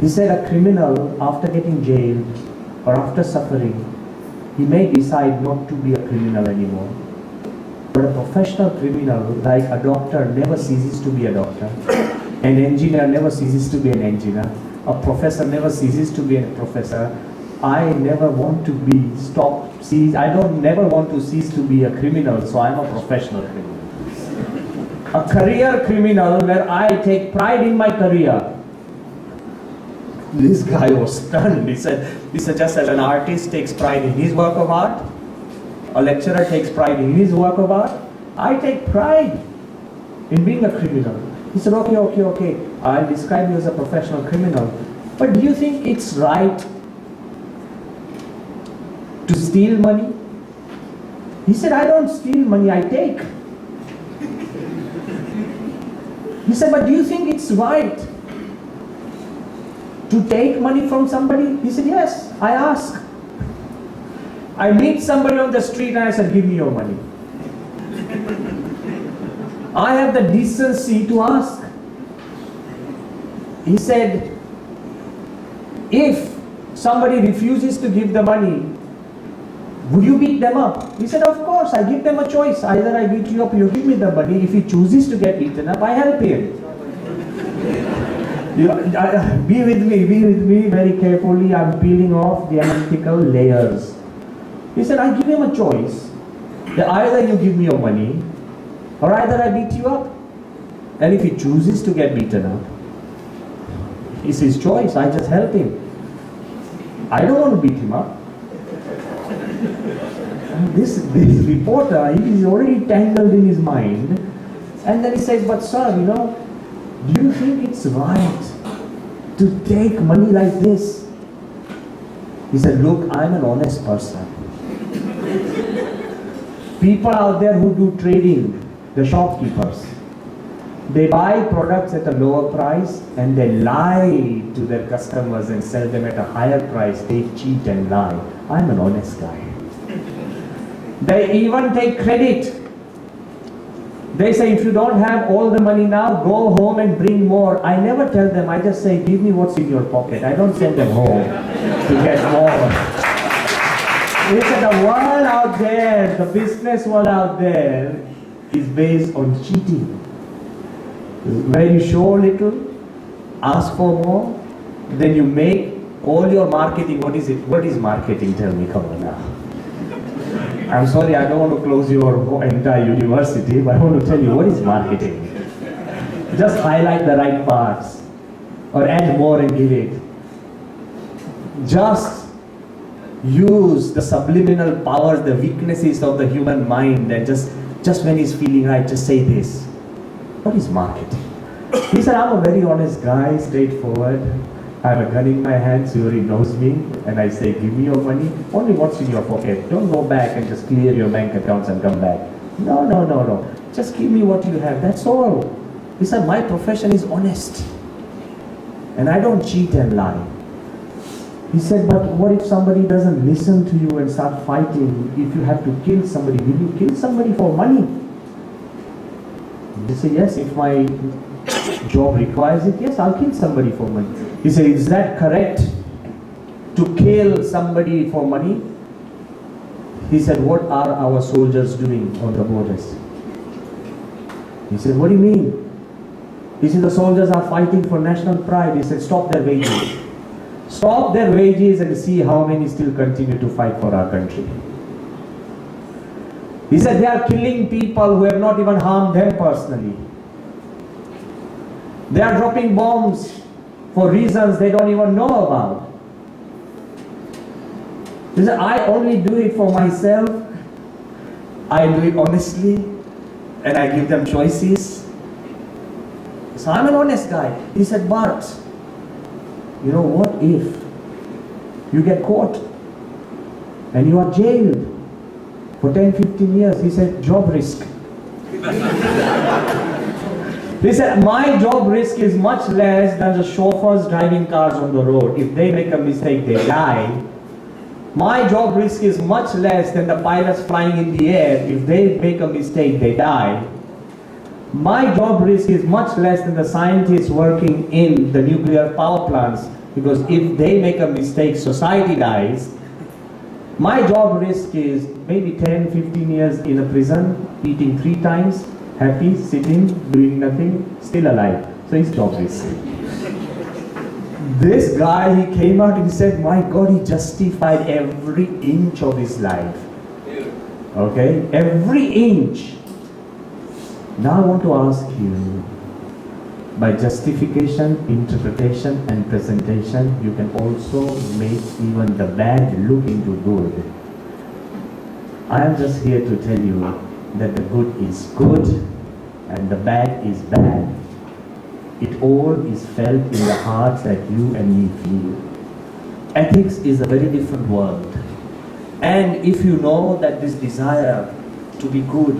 He said, a criminal, after getting jailed or after suffering, he may decide not to be a criminal anymore. But a professional criminal, like a doctor, never ceases to be a doctor. An engineer never ceases to be an engineer. A professor never ceases to be a professor. I never want to never want to cease to be a criminal, so I'm a professional criminal. A career criminal where I take pride in my career. This guy was stunned. He said, just as an artist takes pride in his work of art, a lecturer takes pride in his work of art, I take pride in being a criminal. He said, okay, I'll describe you as a professional criminal. But do you think it's right to steal money? He said, I don't steal money, I take. He said, but do you think it's right to take money from somebody? He said, yes, I ask. I meet somebody on the street and I said, give me your money. I have the decency to ask. He said, if somebody refuses to give the money, would you beat them up? He said, of course, I give them a choice. Either I beat you up, you give me the money. If he chooses to get beaten up, I help him. Be with me very carefully. I'm peeling off the analytical layers. He said, I give him a choice. That either you give me your money, or either I beat you up. And if he chooses to get beaten up, it's his choice. I just help him. I don't want to beat him up. This reporter, he is already tangled in his mind. And then he says, but sir, do you think it's right to take money like this? He said, look, I'm an honest person. People out there who do trading, the shopkeepers, they buy products at a lower price and they lie to their customers and sell them at a higher price. They cheat and lie. I'm an honest guy. They even take credit. They say, if you don't have all the money now, go home and bring more. I never tell them, I just say, give me what's in your pocket. I don't send them home to get more. Look at the world out there, the business world out there is based on cheating. Where you show little, ask for more, then you make all your marketing. What is it? What is marketing? Tell me, come on now. I'm sorry, I don't want to close your entire university, but I want to tell you, what is marketing? Just highlight the right parts, or add more and give it. Just use the subliminal powers, the weaknesses of the human mind, and just when he's feeling right, just say this. What is marketing? He said, I'm a very honest guy, straightforward. I have a gun in my hand, so he knows me, and I say, give me your money, only what's in your pocket. Don't go back and just clear your bank accounts and come back. No. Just give me what you have, that's all. He said, my profession is honest, and I don't cheat and lie. He said, but what if somebody doesn't listen to you and start fighting? If you have to kill somebody, will you kill somebody for money? He said, yes, if my job requires it, yes, I'll kill somebody for money. He said, is that correct to kill somebody for money? He said, what are our soldiers doing on the borders? He said, what do you mean? He said, the soldiers are fighting for national pride. He said, stop their wages. Stop their wages and see how many still continue to fight for our country. He said, they are killing people who have not even harmed them personally. They are dropping bombs for reasons they don't even know about. He said, I only do it for myself. I do it honestly, and I give them choices. So I'm an honest guy. He said, but, what if you get caught and you are jailed for 10, 15 years? He said, job risk. He said, my job risk is much less than the chauffeurs driving cars on the road. If they make a mistake, they die. My job risk is much less than the pilots flying in the air. If they make a mistake, they die. My job risk is much less than the scientists working in the nuclear power plants, because if they make a mistake, society dies. My job risk is maybe 10, 15 years in a prison, eating 3 times, happy, sitting, doing nothing, still alive. So his job risk. This guy, he came out and said, my God, he justified every inch of his life. Okay? Every inch. Now I want to ask you, by justification, interpretation and presentation, you can also make even the bad look into good. I am just here to tell you that the good is good and the bad is bad. It all is felt in the heart that you and me feel. Ethics is a very different world. And if you know that this desire to be good,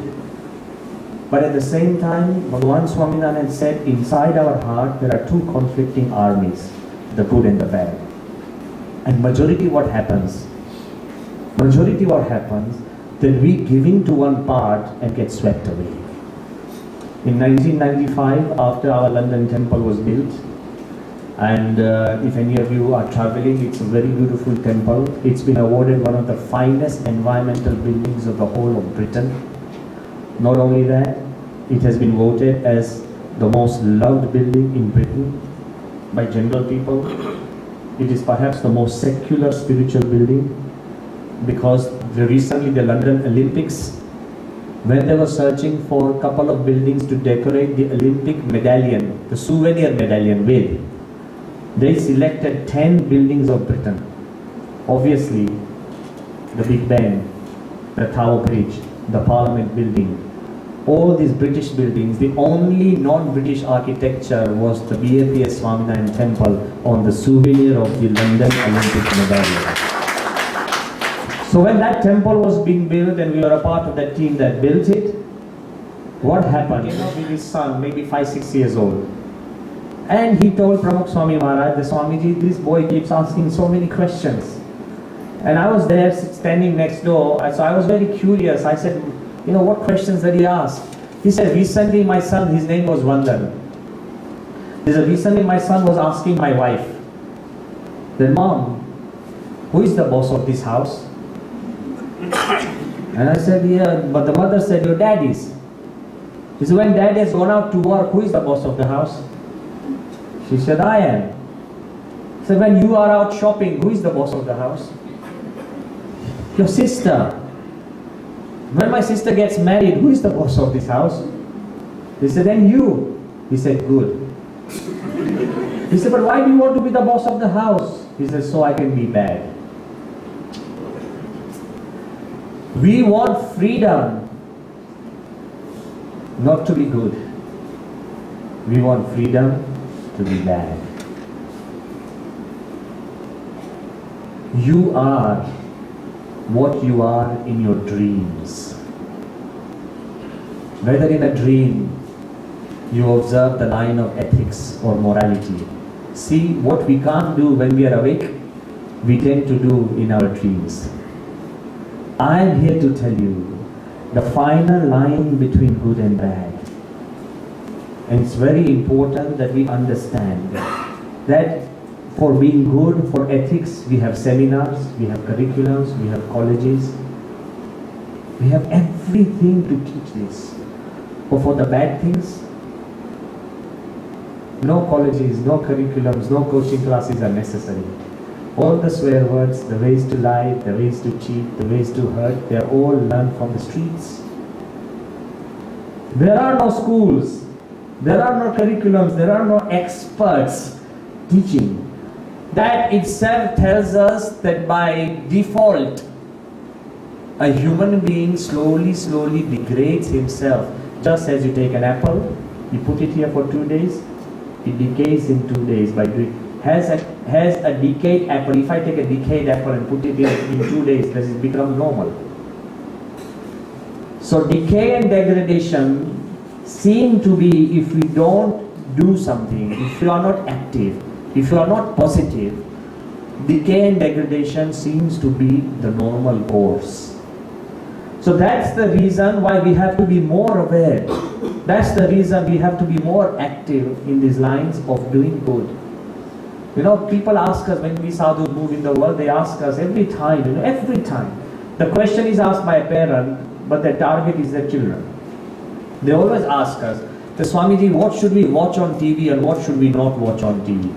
but at the same time, Bhagavan Swaminarayan said, inside our heart there are 2 conflicting armies, the good and the bad. And majority what happens? Then we giving to one part and get swept away. In 1995, after our London temple was built, And if any of you are traveling, it's a very beautiful temple. It's been awarded one of the finest environmental buildings of the whole of Britain. Not only that, it has been voted as the most loved building in Britain by general people. It is perhaps the most secular spiritual building, because recently the London Olympics, when they were searching for a couple of buildings to decorate the Olympic medallion, the souvenir medallion with, they selected 10 buildings of Britain. Obviously, the Big Ben, the Tower Bridge, the Parliament building, all these British buildings, the only non-British architecture was the BAPS Swaminarayan Temple on the souvenir of the London Olympic medallion. So when that temple was being built and we were a part of that team that built it, what happened? With his son, maybe 5-6 years old. And he told Pramukh Swami Maharaj, the Swamiji, this boy keeps asking so many questions. And I was there standing next door, so I was very curious. I said, what questions did he ask? He said, recently my son, his name was Vandan. He said, recently my son was asking my wife, then Mom, who is the boss of this house? And I said, yeah, but the mother said, your dad is. He said, when dad has gone out to work, who is the boss of the house? She said, I am. He said, when you are out shopping, who is the boss of the house? Your sister. When my sister gets married, who is the boss of this house? He said, then you. He said, good. He said, but why do you want to be the boss of the house? He said, so I can be bad. We want freedom, not to be good. We want freedom to be bad. You are what you are in your dreams. Whether in a dream you observe the line of ethics or morality. See, what we can't do when we are awake, we tend to do in our dreams. I am here to tell you the final line between good and bad. And it's very important that we understand that for being good, for ethics, we have seminars, we have curriculums, we have colleges. We have everything to teach this. But for the bad things, no colleges, no curriculums, no coaching classes are necessary. All the swear words, the ways to lie, the ways to cheat, the ways to hurt, they are all learned from the streets. There are no schools, there are no curriculums, there are no experts teaching. That itself tells us that by default, a human being slowly degrades himself. Just as you take an apple, you put it here for 2 days, it decays in 2 days by doing. Has a decayed apple, if I take a decayed apple and put it in 2 days, does it become normal? So decay and degradation seem to be, if we don't do something, if you are not active, if you are not positive, decay and degradation seems to be the normal course. So that's the reason why we have to be more aware. That's the reason we have to be more active in these lines of doing good. People ask us, when we sadhus move in the world, they ask us every time, every time. The question is asked by a parent, but their target is their children. They always ask us, the Swamiji, what should we watch on TV and what should we not watch on TV?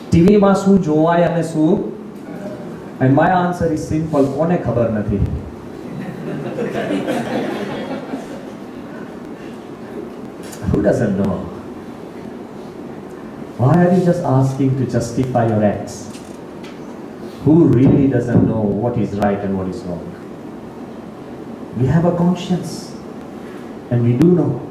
TV ma su jovaya ane su? And my answer is simple, kone khabar nathi. Who doesn't know? Why are you just asking to justify your acts? Who really doesn't know what is right and what is wrong? We have a conscience, and we do know.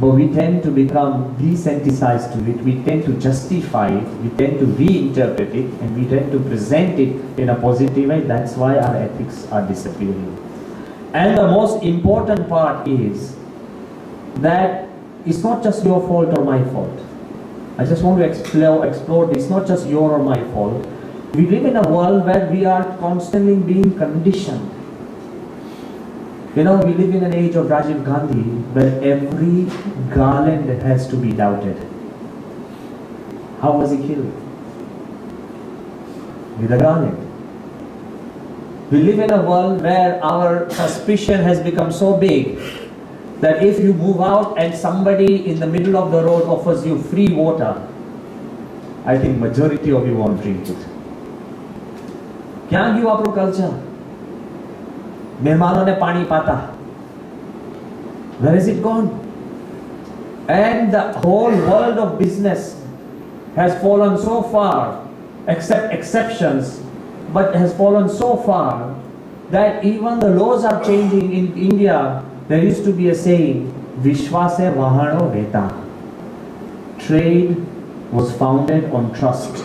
But we tend to become desensitized to it, we tend to justify it, we tend to reinterpret it, and we tend to present it in a positive way. That's why our ethics are disappearing. And the most important part is that it's not just your fault or my fault. I just want to explore this. It's not just your or my fault. We live in a world where we are constantly being conditioned. We live in an age of Rajiv Gandhi where every garland has to be doubted. How was he killed? With a garnet. We live in a world where our suspicion has become so big that if you move out and somebody in the middle of the road offers you free water, I think majority of you won't drink it. Kya gyu apno culture? Mehmano ne pani pata. Where has it gone? And the whole world of business has fallen so far, except exceptions, but has fallen so far that even the laws are changing. In India, there used to be a saying, Vishwase Vahano Veta. Trade was founded on trust.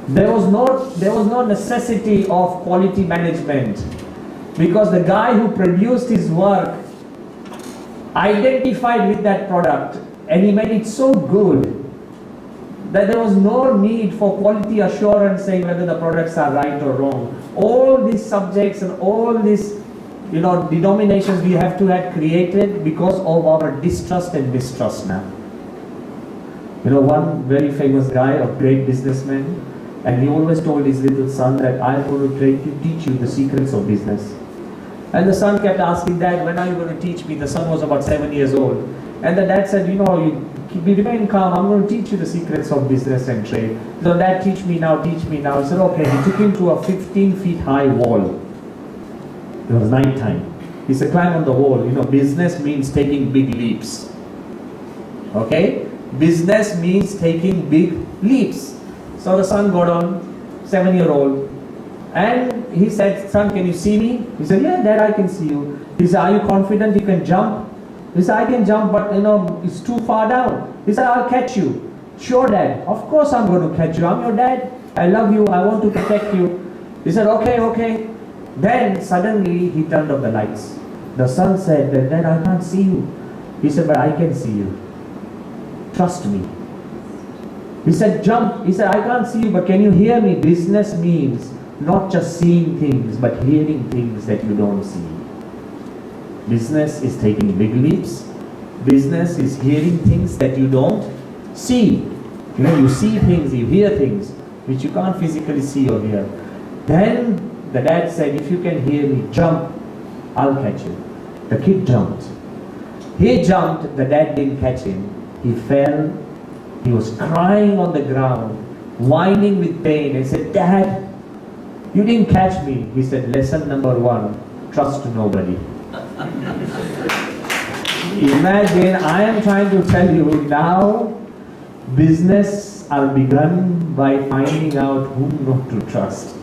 There was no necessity of quality management, because the guy who produced his work identified with that product and he made it so good that there was no need for quality assurance saying whether the products are right or wrong. All these subjects and all these denominations we have to have created because of our distrust and mistrust now. One very famous guy, a great businessman, and he always told his little son that I'm going to teach you the secrets of business. And the son kept asking, Dad, when are you going to teach me? The son was about 7 years old. And the dad said, you remain calm, I'm going to teach you the secrets of business and trade. So Dad, teach me now, teach me now. He said, okay. He took him to a 15 feet high wall. It was night time. He said, climb on the wall. Business means taking big leaps. Okay? Business means taking big leaps. So the son got on, 7-year-old. And he said, son, can you see me? He said, yeah, Dad, I can see you. He said, are you confident you can jump? He said, I can jump, but it's too far down. He said, I'll catch you. Sure, Dad. Of course I'm going to catch you. I'm your dad. I love you. I want to protect you. He said, okay. Then suddenly he turned off the lights. The son said, Dad, I can't see you. He said, but I can see you. Trust me. He said, jump. He said, I can't see you, but can you hear me? Business means not just seeing things, but hearing things that you don't see. Business is taking big leaps. Business is hearing things that you don't see. You see things, you hear things, which you can't physically see or hear. Then the dad said, if you can hear me, jump, I'll catch you. The kid jumped. He jumped, the dad didn't catch him. He fell, he was crying on the ground, whining with pain, and said, Dad, you didn't catch me. He said, lesson number 1, trust nobody. Imagine, I am trying to tell you now, business are begun by finding out whom not to trust.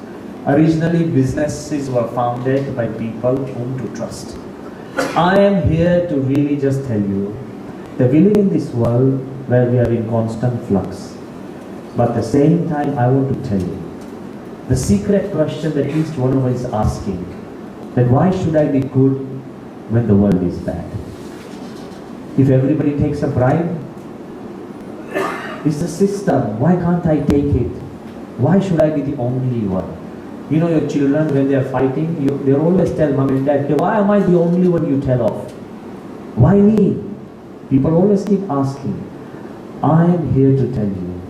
Originally, businesses were founded by people whom to trust. I am here to really just tell you that we live in this world where we are in constant flux. But at the same time, I want to tell you, the secret question that each one of us is asking, that why should I be good when the world is bad? If everybody takes a bribe, it's the system. Why can't I take it? Why should I be the only one? Your children, when they are fighting, they always tell mom and dad, why am I the only one you tell off? Why me? People always keep asking. I am here to tell you,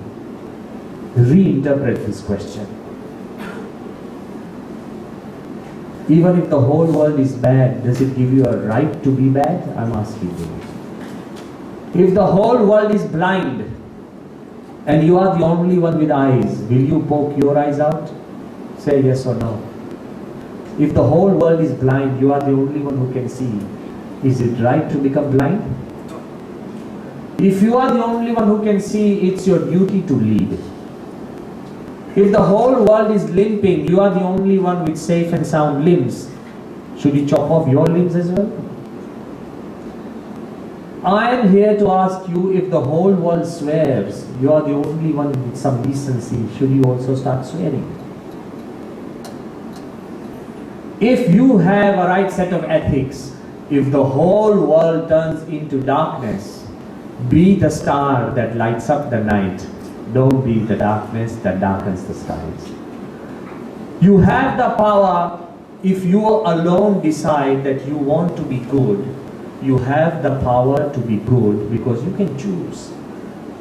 reinterpret this question. Even if the whole world is bad, does it give you a right to be bad? I'm asking you. If the whole world is blind and you are the only one with eyes, will you poke your eyes out? Say yes or no. If the whole world is blind, you are the only one who can see. Is it right to become blind? If you are the only one who can see, it's your duty to lead. If the whole world is limping, you are the only one with safe and sound limbs. Should you chop off your limbs as well? I am here to ask you, if the whole world swears, you are the only one with some decency, should you also start swearing? If you have a right set of ethics, if the whole world turns into darkness, be the star that lights up the night. Don't be the darkness that darkens the skies. You have the power, if you alone decide that you want to be good, you have the power to be good because you can choose.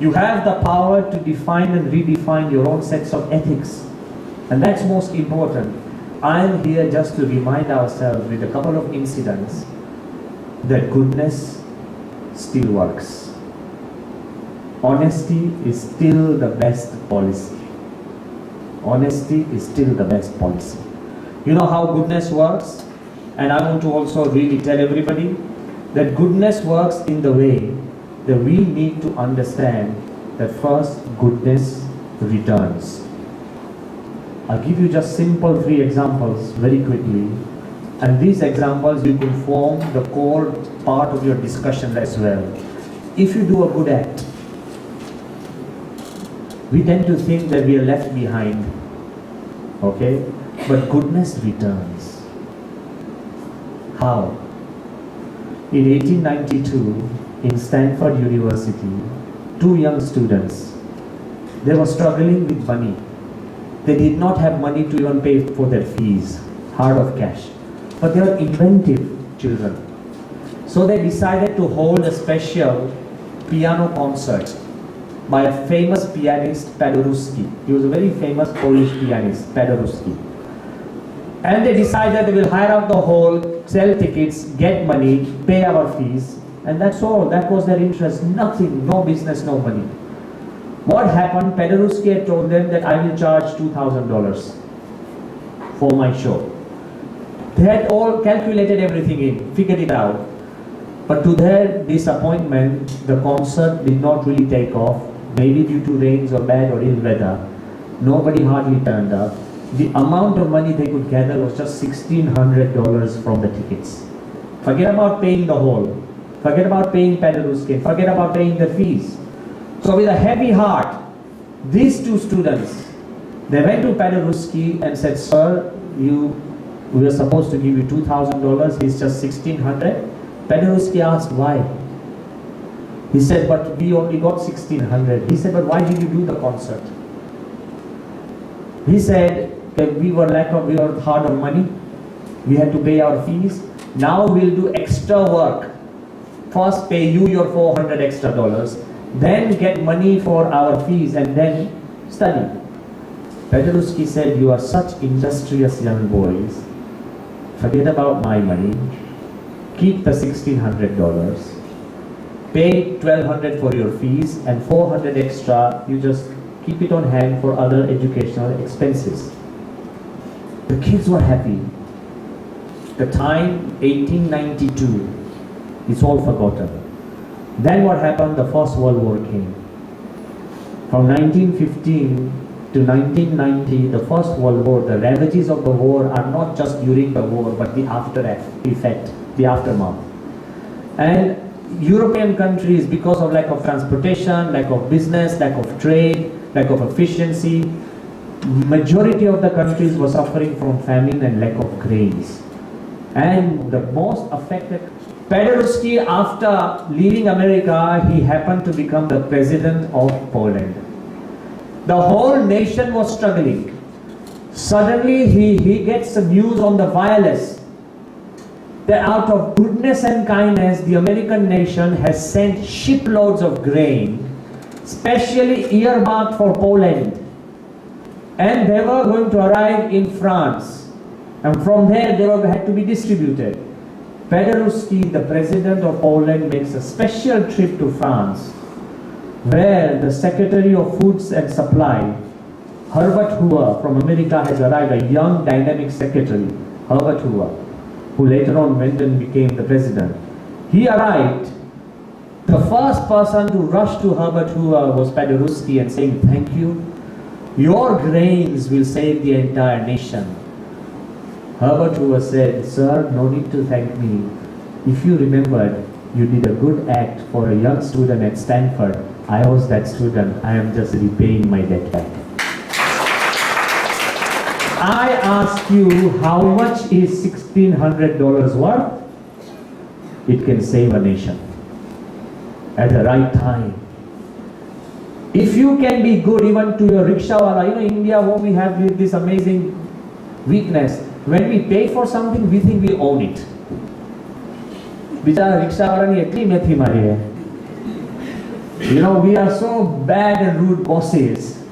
You have the power to define and redefine your own sets of ethics. And that's most important. I am here just to remind ourselves with a couple of incidents that goodness still works. Honesty is still the best policy. Honesty is still the best policy. You know how goodness works? And I want to also really tell everybody that goodness works in the way that we need to understand that first goodness returns. I'll give you just simple 3 examples very quickly. And these examples you can form the core part of your discussion as well. If you do a good act, we tend to think that we are left behind. Okay? But goodness returns. How? In 1892, in Stanford University, 2 young students, they were struggling with money. They did not have money to even pay for their fees, hard of cash. But they were inventive children. So they decided to hold a special piano concert by a famous pianist, Paderewski. He was a very famous Polish pianist, Paderewski. And they decided they will hire out the hall, sell tickets, get money, pay our fees, and that's all. That was their interest. Nothing, no business, no money. What happened? Paderewski had told them that I will charge $2,000 for my show. They had all calculated everything in, figured it out. But to their disappointment, the concert did not really take off, maybe due to rains or bad or ill weather. Nobody hardly turned up. The amount of money they could gather was just $1,600 from the tickets. Forget about paying the hall. Forget about paying Paderewski. Forget about paying the fees. So with a heavy heart, these 2 students, they went to Paderewski and said, "Sir, we were supposed to give you $2,000. It's just $1,600. Paderewski asked why. He said, "But we only got $1,600. He said, "But why did you do the concert?" He said that we were hard on money. We had to pay our fees. Now we'll do extra work. First pay you your $400 extra, then get money for our fees and then study. Paderewski said, "You are such industrious young boys. Forget about my money. Keep the $1,600. Pay $1,200 for your fees and $400 extra, you just keep it on hand for other educational expenses." The kids were happy. The time, 1892, it's all forgotten. Then what happened? The First World War came. From 1915 to 1990, the First World War, the ravages of the war are not just during the war, but the after effect, the aftermath. And European countries, because of lack of transportation, lack of business, lack of trade, lack of efficiency, majority of the countries were suffering from famine and lack of grains. And the most affected, Paderewski, after leaving America, he happened to become the president of Poland. The whole nation was struggling. Suddenly he gets some news on the wireless that out of goodness and kindness, the American nation has sent shiploads of grain, specially earmarked for Poland. And they were going to arrive in France. And from there, they had to be distributed. Paderewski, the president of Poland, makes a special trip to France, where the Secretary of Foods and Supply, Herbert Hoover from America, has arrived, a young dynamic secretary, Herbert Hoover, who later on went and became the president. He arrived. The first person to rush to Herbert Hoover was Paderewski and saying, "Thank you. Your grains will save the entire nation." Herbert Hoover said, "Sir, no need to thank me. If you remembered, you did a good act for a young student at Stanford. I was that student. I am just repaying my debt back." I ask you, how much is $1,600 worth? It can save a nation at the right time. If you can be good even to your rickshawala, in India, what we have this amazing weakness. When we pay for something, we think we own it. बिचारा rickshaw वाला ने इतनी मेथी मारी है You know, we are so bad and rude bosses.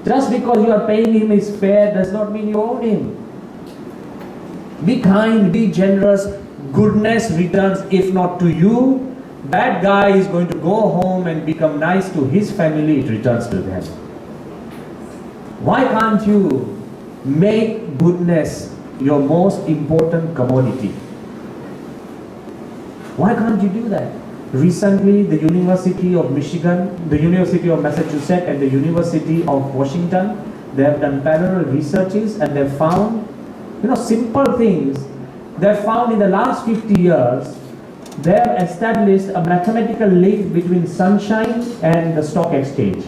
Just because you are paying him his fare does not mean you own him. Be kind, be generous. Goodness returns, if not to you. That guy is going to go home and become nice to his family, it returns to them. Why can't you make goodness your most important commodity? Why can't you do that? Recently, the University of Michigan, the University of Massachusetts, and the University of Washington, they have done parallel researches and they found, simple things. They have found in the last 50 years, they have established a mathematical link between sunshine and the stock exchange.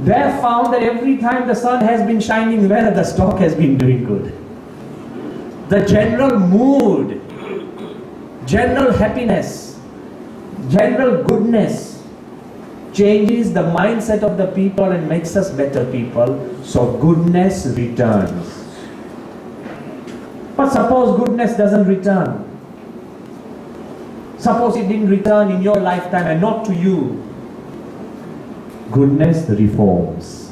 They have found that every time the sun has been shining well, the stock has been doing good. The general mood, general happiness, general goodness changes the mindset of the people and makes us better people. So goodness returns. But suppose goodness doesn't return. Suppose it didn't return in your lifetime and not to you. Goodness reforms.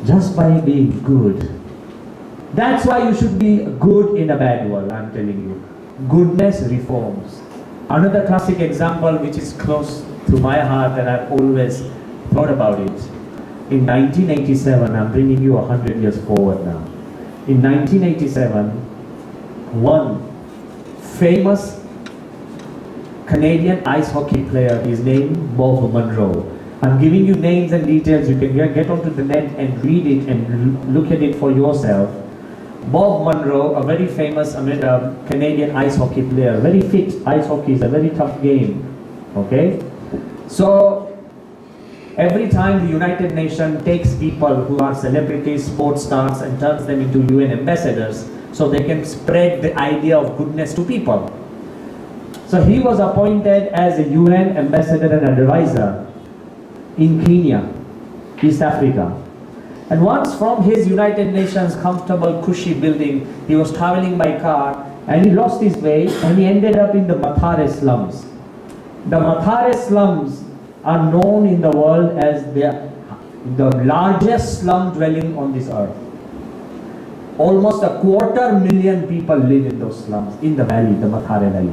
Just by being good. That's why you should be good in a bad world, I'm telling you. Goodness reforms. Another classic example which is close to my heart and I've always thought about it. In 1987, I'm bringing you 100 years forward now. In 1987, one famous Canadian ice hockey player is named Bob Munro. I'm giving you names and details. You can get onto the net and read it and look at it for yourself. Bob Munro, a very famous Canadian ice hockey player, very fit. Ice hockey is a very tough game. Okay? So, every time the United Nations takes people who are celebrities, sports stars, and turns them into UN ambassadors, so they can spread the idea of goodness to people. So he was appointed as a UN ambassador and advisor in Kenya, East Africa. And once from his United Nations comfortable, cushy building, he was traveling by car and he lost his way and he ended up in the Mathare slums. The Mathare slums are known in the world as the largest slum dwelling on this earth. Almost 250,000 people live in those slums, in the valley, the Mathare Valley.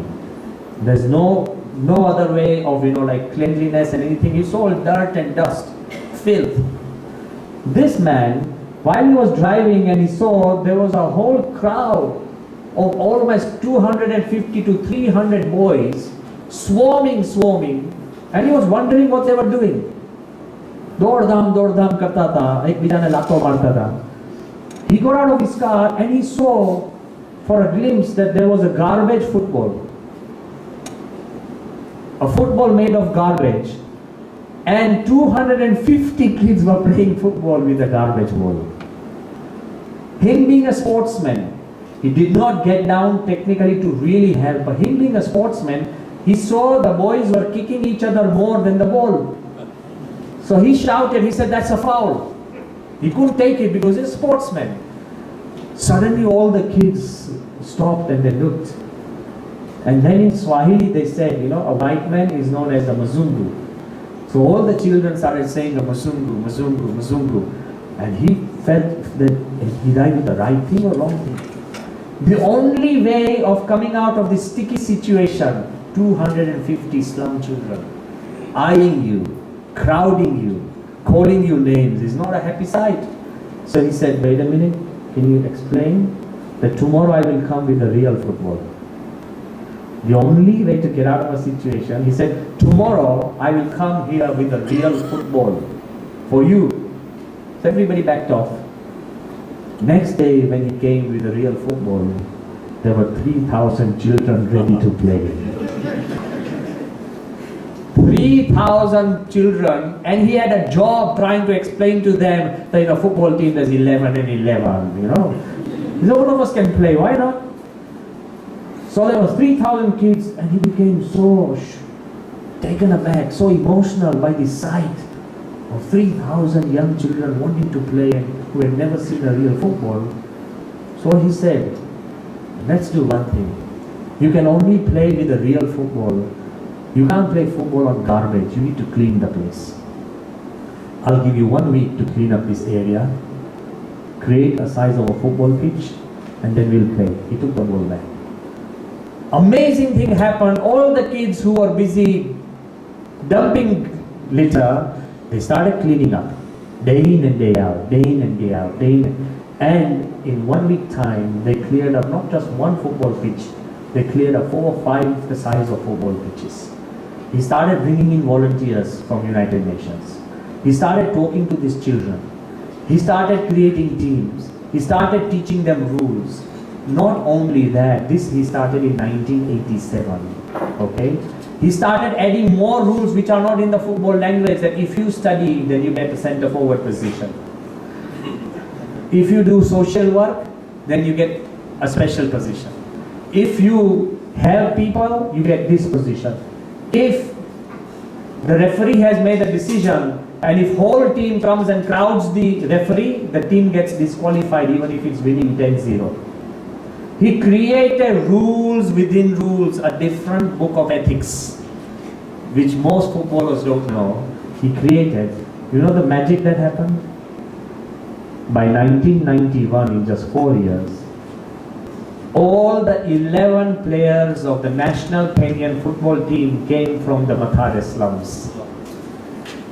There's no other way of, like cleanliness and anything. It's all dirt and dust, filth. This man, while he was driving and he saw there was a whole crowd of almost 250 to 300 boys swarming, and he was wondering what they were doing. Dord dham karta tha, ek bijane lato marta tha. He got out of his car and he saw for a glimpse that there was a garbage football. A football made of garbage. And 250 kids were playing football with a garbage ball. Him being a sportsman, he did not get down technically to really help. But him being a sportsman, he saw the boys were kicking each other more than the ball. So he shouted, he said, that's a foul. He couldn't take it because he's a sportsman. Suddenly all the kids stopped and they looked. And then in Swahili they said, a white man is known as the Mzungu. So all the children started saying, Mzungu, Mzungu, Mzungu. And he felt that he died with the right thing or wrong thing. The only way of coming out of this sticky situation, 250 slum children eyeing you, crowding you, calling you names, is not a happy sight. So he said, wait a minute, can you explain that tomorrow I will come with a real football? The only way to get out of a situation, he said, tomorrow I will come here with a real football for you. So everybody backed off. Next day when he came with a real football, there were 3,000 children ready to play. 3,000 children, and he had a job trying to explain to them that in a football team there's 11 and 11, No one of us can play, why not? So there was 3,000 kids and he became so taken aback, so emotional by the sight of 3,000 young children wanting to play and who had never seen a real football. So he said, let's do one thing. You can only play with a real football You can't play football on garbage. You need to clean the place. I'll give you 1 week to clean up this area, create a size of a football pitch, and then we'll play. He took the ball back. Amazing thing happened. All the kids who were busy dumping litter, they started cleaning up. Day in and day out, day in and day out, day in. And in 1 week time, they cleared up not just one football pitch, they cleared up 4 or 5 the size of football pitches. He started bringing in volunteers from United Nations. He started talking to these children. He started creating teams. He started teaching them rules. Not only that, this he started in 1987. Okay? He started adding more rules which are not in the football language, that if you study, then you get a centre forward position. If you do social work, then you get a special position. If you help people, you get this position. If the referee has made a decision, and if whole team comes and crowds the referee, the team gets disqualified even if it's winning 10-0. He created rules within rules, a different book of ethics, which most footballers don't know. He created. You know the magic that happened? By 1991, in just 4 years, all the 11 players of the national Kenyan football team came from the Mathare slums.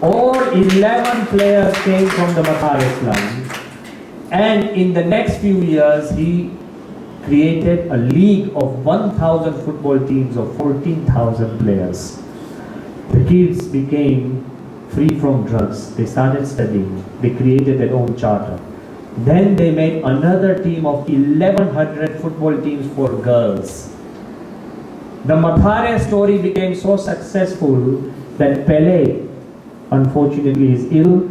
All 11 players came from the Mathare slums. And in the next few years, he created a league of 1,000 football teams of 14,000 players. The kids became free from drugs. They started studying. They created their own charter. Then they made another team of 1,100 football teams for girls. The Mathare story became so successful that Pele, unfortunately, is ill.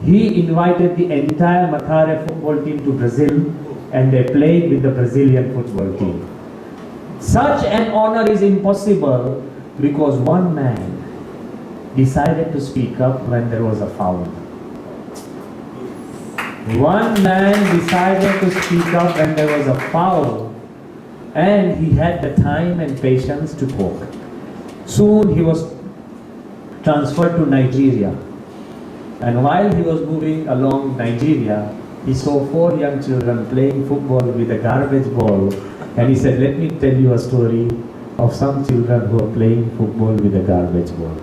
He invited the entire Mathare football team to Brazil, and they played with the Brazilian football team. Such an honor is impossible because one man decided to speak up when there was a foul. One man decided to speak up when there was a foul, and he had the time and patience to talk. Soon he was transferred to Nigeria, and while he was moving along Nigeria, he saw 4 young children playing football with a garbage ball, and he said, "Let me tell you a story of some children who are playing football with a garbage ball.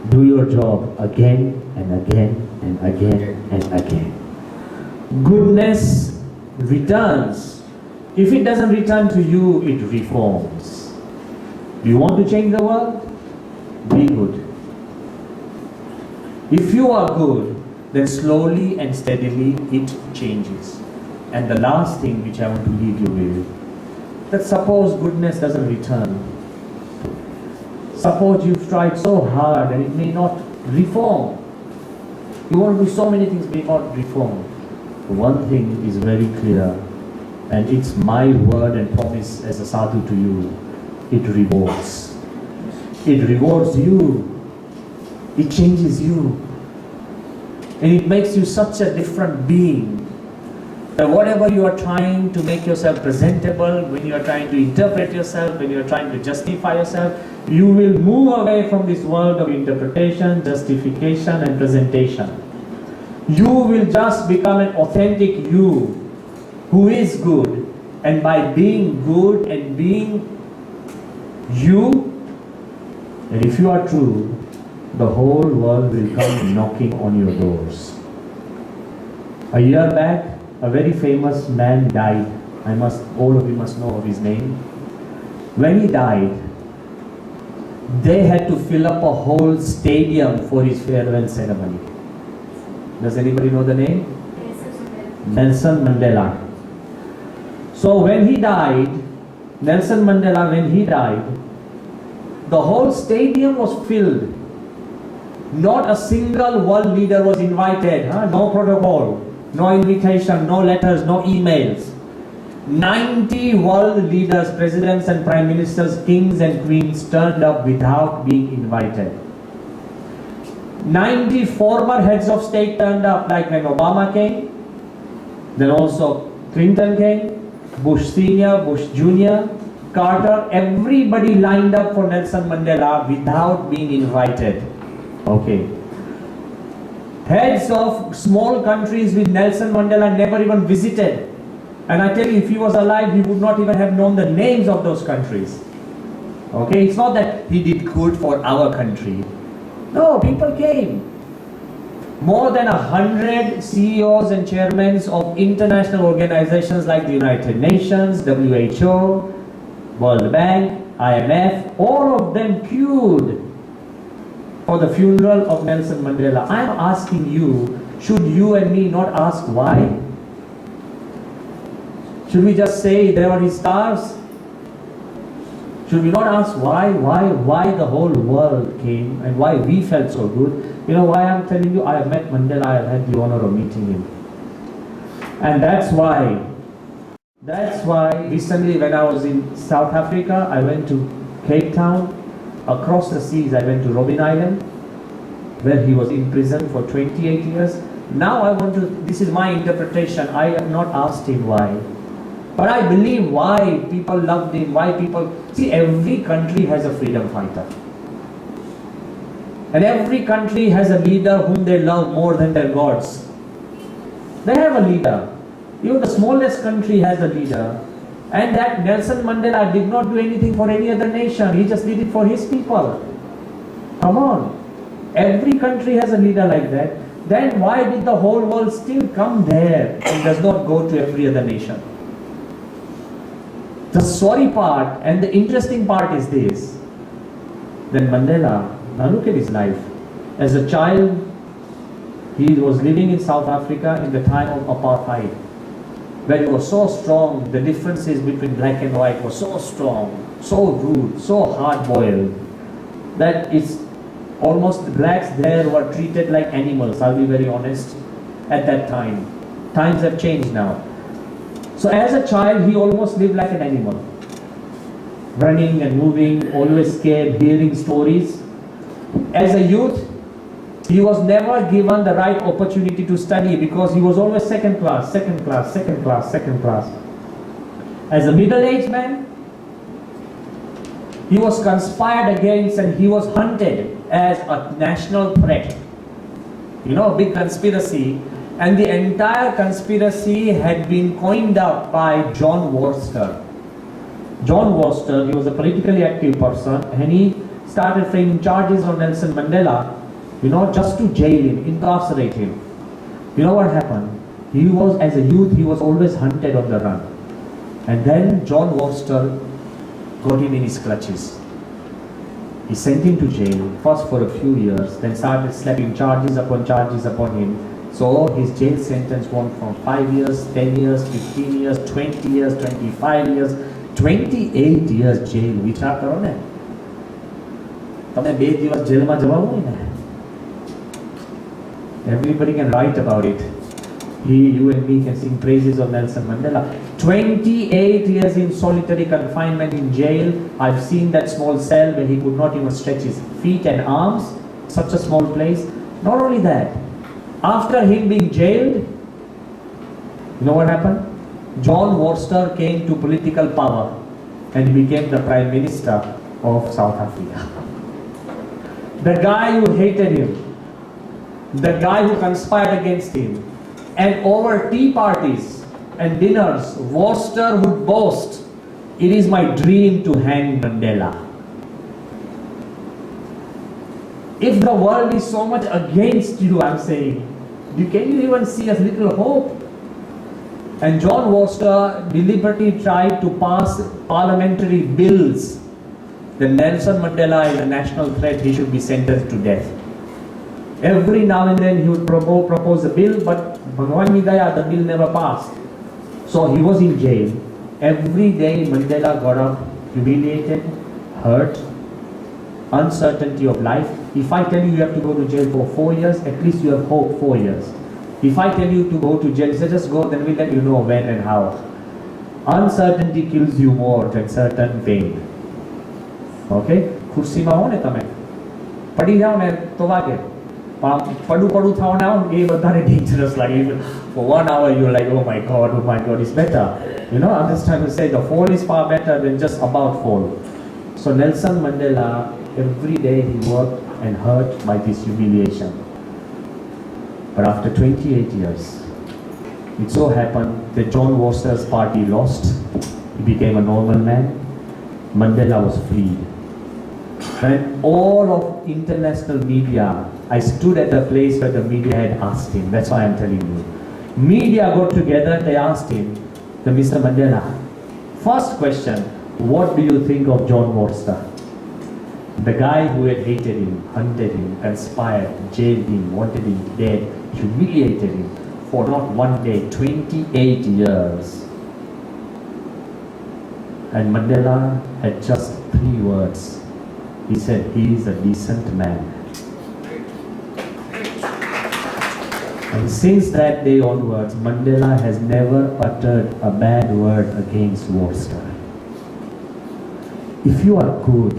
Do your job again and again and again and again. Goodness returns. If it doesn't return to you, it reforms. Do you want to change the world? Be good. If you are good, then slowly and steadily it changes. And the last thing which I want to leave you with, that suppose goodness doesn't return. Suppose you've tried so hard and it may not reform. You want to do so many things, may not reform. One thing is very clear, and it's my word and promise as a sadhu to you, it rewards. It rewards you. It changes you. And it makes you such a different being that whatever you are trying to make yourself presentable, when you are trying to interpret yourself, when you are trying to justify yourself, you will move away from this world of interpretation, justification and presentation. You will just become an authentic you who is good, and by being good and being you, and if you are true, the whole world will come knocking on your doors. A year back, a very famous man died. All of you must know of his name. When he died, they had to fill up a whole stadium for his farewell ceremony. Does anybody know the name? Nelson Mandela. So when he died, Nelson Mandela, when he died, the whole stadium was filled. Not a single world leader was invited. No protocol, no invitation, no letters, no emails. 90 world leaders, presidents and prime ministers, kings and queens turned up without being invited. 90 former heads of state turned up, like when Obama came, then also Clinton came, Bush Senior, Bush Junior, Carter, everybody lined up for Nelson Mandela without being invited. Okay. Heads of small countries with Nelson Mandela never even visited. And I tell you, if he was alive, he would not even have known the names of those countries. Okay, it's not that he did good for our country. No, people came. More than 100 CEOs and chairmen of international organizations like the United Nations, WHO, World Bank, IMF, all of them queued for the funeral of Nelson Mandela. I am asking you, should you and me not ask why? Should we just say there were his stars? Should we not ask why the whole world came and why we felt so good? You know why I'm telling you? I have met Mandela, I have had the honor of meeting him. And that's why recently when I was in South Africa, I went to Cape Town. Across the seas, I went to Robben Island, where he was in prison for 28 years. Now this is my interpretation, I have not asked him why. But I believe why people loved him, see, every country has a freedom fighter. And every country has a leader whom they love more than their gods. They have a leader. Even the smallest country has a leader. And that Nelson Mandela did not do anything for any other nation. He just did it for his people. Come on. Every country has a leader like that. Then why did the whole world still come there and does not go to every other nation? The sorry part and the interesting part is this. Then Mandela, now look at his life. As a child, he was living in South Africa in the time of apartheid, where it was so strong, the differences between black and white were so strong, so rude, so hard-boiled, that it's almost the blacks there were treated like animals, I'll be very honest, at that time. Times have changed now. So as a child, he almost lived like an animal. Running and moving, always scared, hearing stories. As a youth, he was never given the right opportunity to study because he was always second class. As a middle-aged man, he was conspired against and he was hunted as a national threat. You know, a big conspiracy. And the entire conspiracy had been coined up by John Worcester. John Worcester, he was a politically active person and he started framing charges on Nelson Mandela, you know, just to jail him, incarcerate him. You know what happened? He was, as a youth, he was always hunted on the run. And then John Worcester got him in his clutches. He sent him to jail, first for a few years, then started slapping charges upon him. So his jail sentence went from 5 years, 10 years, 15 years, 20 years, 25 years, 28 years jail. વિચાર કરો ને, તમે 2 દિવસ જેલમાં જવાનું હોય ને. Everybody can write about it. You and me can sing praises of Nelson Mandela. 28 years in solitary confinement in jail. I've seen that small cell where he could not even stretch his feet and arms. Such a small place. Not only that, after him being jailed, you know what happened? John Worcester came to political power and became the Prime Minister of South Africa. The guy who hated him, the guy who conspired against him, and over tea parties and dinners, Worcester would boast, "It is my dream to hang Mandela." If the world is so much against you, I'm saying, can you even see a little hope? And John Worcester deliberately tried to pass parliamentary bills that Nelson Mandela is a national threat, he should be sentenced to death. Every now and then he would propose a bill, but Bhagwan mi gaya, the bill never passed. So he was in jail. Every day Mandela got up, humiliated, hurt, uncertainty of life. If I tell you you have to go to jail for 4 years, at least you have hope 4 years. If I tell you to go to jail, say just go, then we'll let you know when and how. Uncertainty kills you more than certain pain. Okay? ખુરશીમાં હો ને તમે પડી જાઓ ને તો વાગે, પડું થવાના આવો ને એ વધારે ડેન્જરસ લાગે. For 1 hour you're like, oh my god, it's better. You know, I'm just trying to say the fall is far better than just about fall. So Nelson Mandela, every day he worked and hurt by this humiliation. But after 28 years, it so happened that John Worcester's party lost. He became a normal man. Mandela was freed. When all of international media, I stood at a place where the media had asked him, that's why I'm telling you. Media got together, they asked him, the Mr. Mandela, first question, what do you think of John Worcester? The guy who had hated him, hunted him, conspired, jailed him, wanted him dead, humiliated him for not one day, 28 years. And Mandela had just 3 words. He said, he is a decent man. And since that day onwards, Mandela has never uttered a bad word against Worcester. If you are good,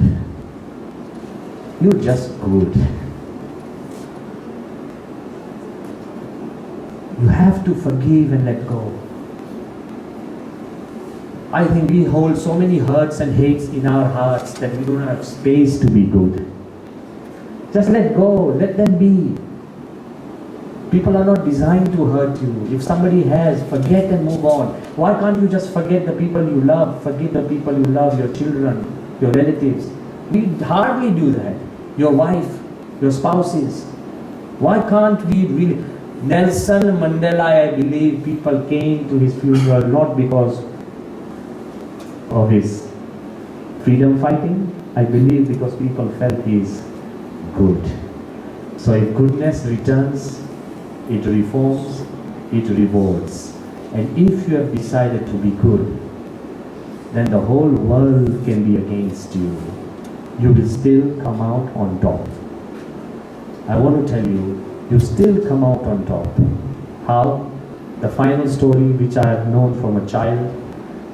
you're just good. You have to forgive and let go. I think we hold so many hurts and hates in our hearts that we don't have space to be good. Just let go, let them be. People are not designed to hurt you. If somebody has, forget and move on. Why can't you just forget the people you love? Forgive the people you love, your children, your relatives. We hardly do that. Your wife, your spouses. Why can't we really? Nelson Mandela, I believe people came to his funeral not because of his freedom fighting. I believe because people felt he is good. So if goodness returns, it reforms, it rewards. And if you have decided to be good, then the whole world can be against you. You will still come out on top. I want to tell you, you still come out on top. How? The final story which I have known from a child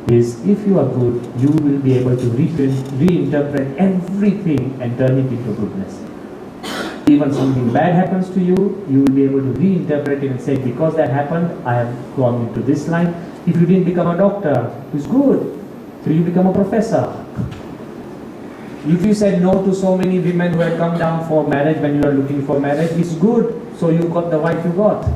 is if you are good, you will be able to reinterpret everything and turn it into goodness. Even something bad happens to you, you will be able to reinterpret it and say, because that happened, I have gone into this line. If you didn't become a doctor, it's good. So you become a professor. If you said no to so many women who had come down for marriage when you are looking for marriage, it's good. So you got the wife you got.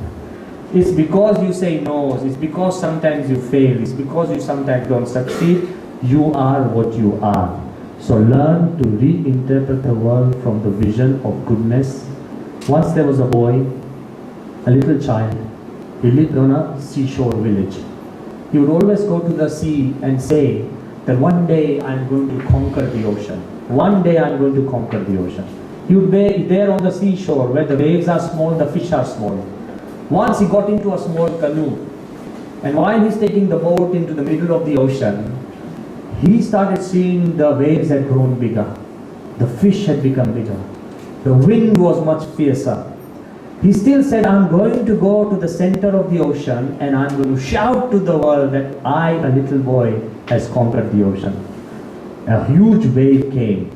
It's because you say no. It's because sometimes you fail. It's because you sometimes don't succeed. You are what you are. So learn to reinterpret the world from the vision of goodness. Once there was a boy, a little child. He lived on a seashore village. He would always go to the sea and say that one day I'm going to conquer the ocean. One day I'm going to conquer the ocean. He would be there on the seashore where the waves are small, the fish are small. Once he got into a small canoe, and while he's taking the boat into the middle of the ocean, he started seeing the waves had grown bigger. The fish had become bigger. The wind was much fiercer. He still said, I'm going to go to the center of the ocean and I'm going to shout to the world that I, a little boy, has conquered the ocean. A huge wave came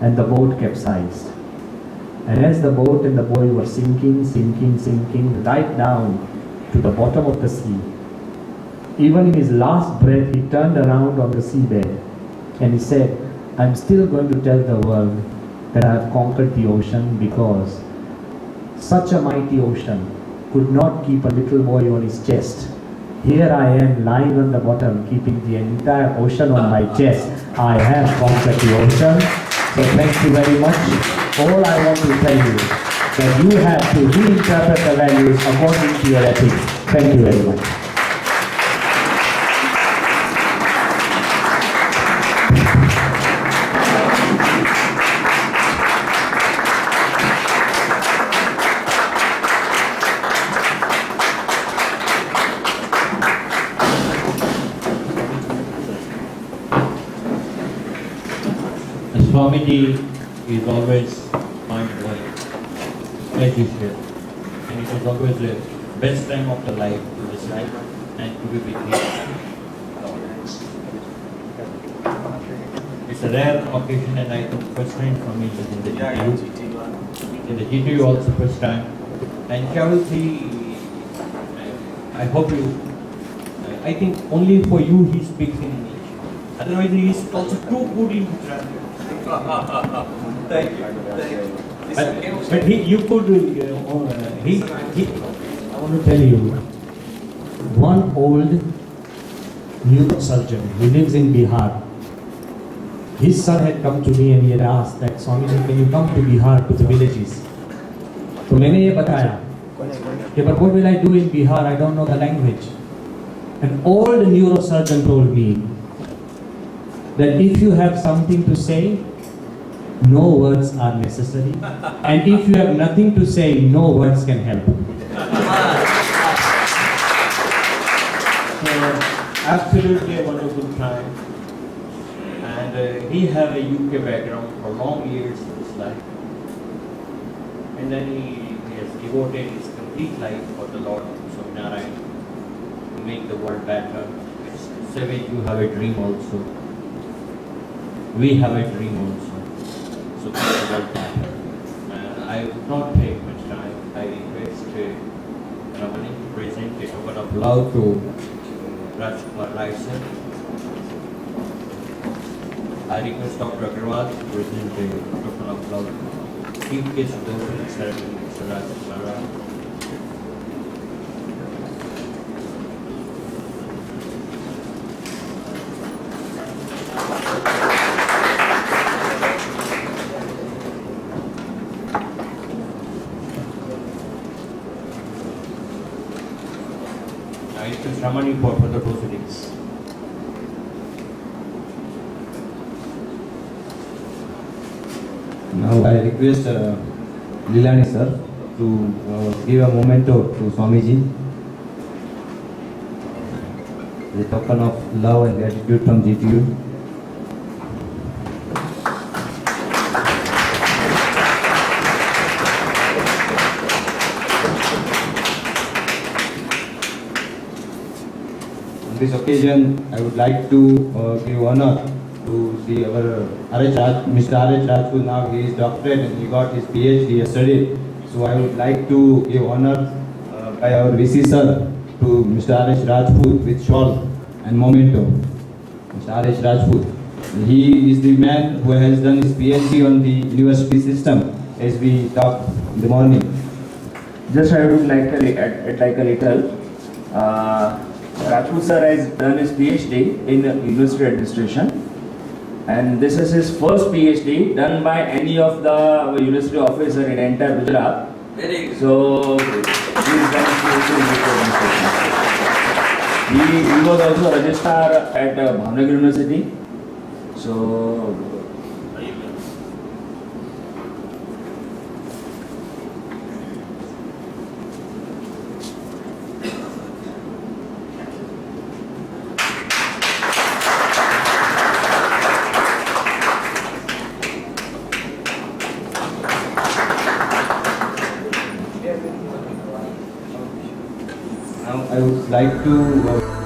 and the boat capsized. And as the boat and the boy were sinking right down to the bottom of the sea, even in his last breath, he turned around on the seabed and he said, I'm still going to tell the world that I have conquered the ocean because such a mighty ocean could not keep a little boy on his chest. Here I am lying on the bottom, keeping the entire ocean on my chest. I have conquered the ocean. So thank you very much. All I want to tell you that you have to reinterpret the values according to your ethics. Thank you very much. Swamiji is always mind-blowing, as you said. And it was always the best time of the life to decide and to be with him. It's a rare occasion and I think first time for me is in the GTU. In the GTU also first time. And Chavalji, I hope you I think only for you he speaks in English. Otherwise, he is also too good in Gujarati. Thank you. Thank you. But you could, I want to tell you, one old neurosurgeon who lives in Bihar, his son had come to me and he had asked that, Swamiji, can you come to Bihar, to the villages? तो मैंने ये बताया कि but what will I do in Bihar? I don't know the language. An old neurosurgeon told me that if you have something to say, no words are necessary. And if you have nothing to say, no words can help. So, absolutely a wonderful time. And he had a UK background for long years in his life. And then he has devoted his complete life for the Lord Swaminarayan to make the world better. Savage, you have a dream also. We have a dream also. So make the world better. I would not take much time. I request Ramani to present a token of love to Rajkumar Rai sir. I request Dr. Agarwal to present a token of love to Chief Guest of the opening ceremony, Mr. Rajkumar Rai. I request Ramani for further proceedings. Now I request Lilani sir to give a memento to Swamiji, the token of love and gratitude from GTU. On this occasion, I would like to give honor to see our Mr. R.H. Rajput. Now he is doctorate and he got his PhD yesterday. So I would like to give honor by our VC sir to Mr. R.H. Rajput with shawl and memento. Mr. R.H. Rajput. He is the man who has done his PhD on the university system, as we talked in the morning. Just I would like to add like a little. Rajput sir has done his PhD in university administration. And this is his first PhD done by any of the university officer in entire Gujarat. Very good. So he is done his PhD in university administration. He was also a registrar at Bhavnagar University. So Now I would like to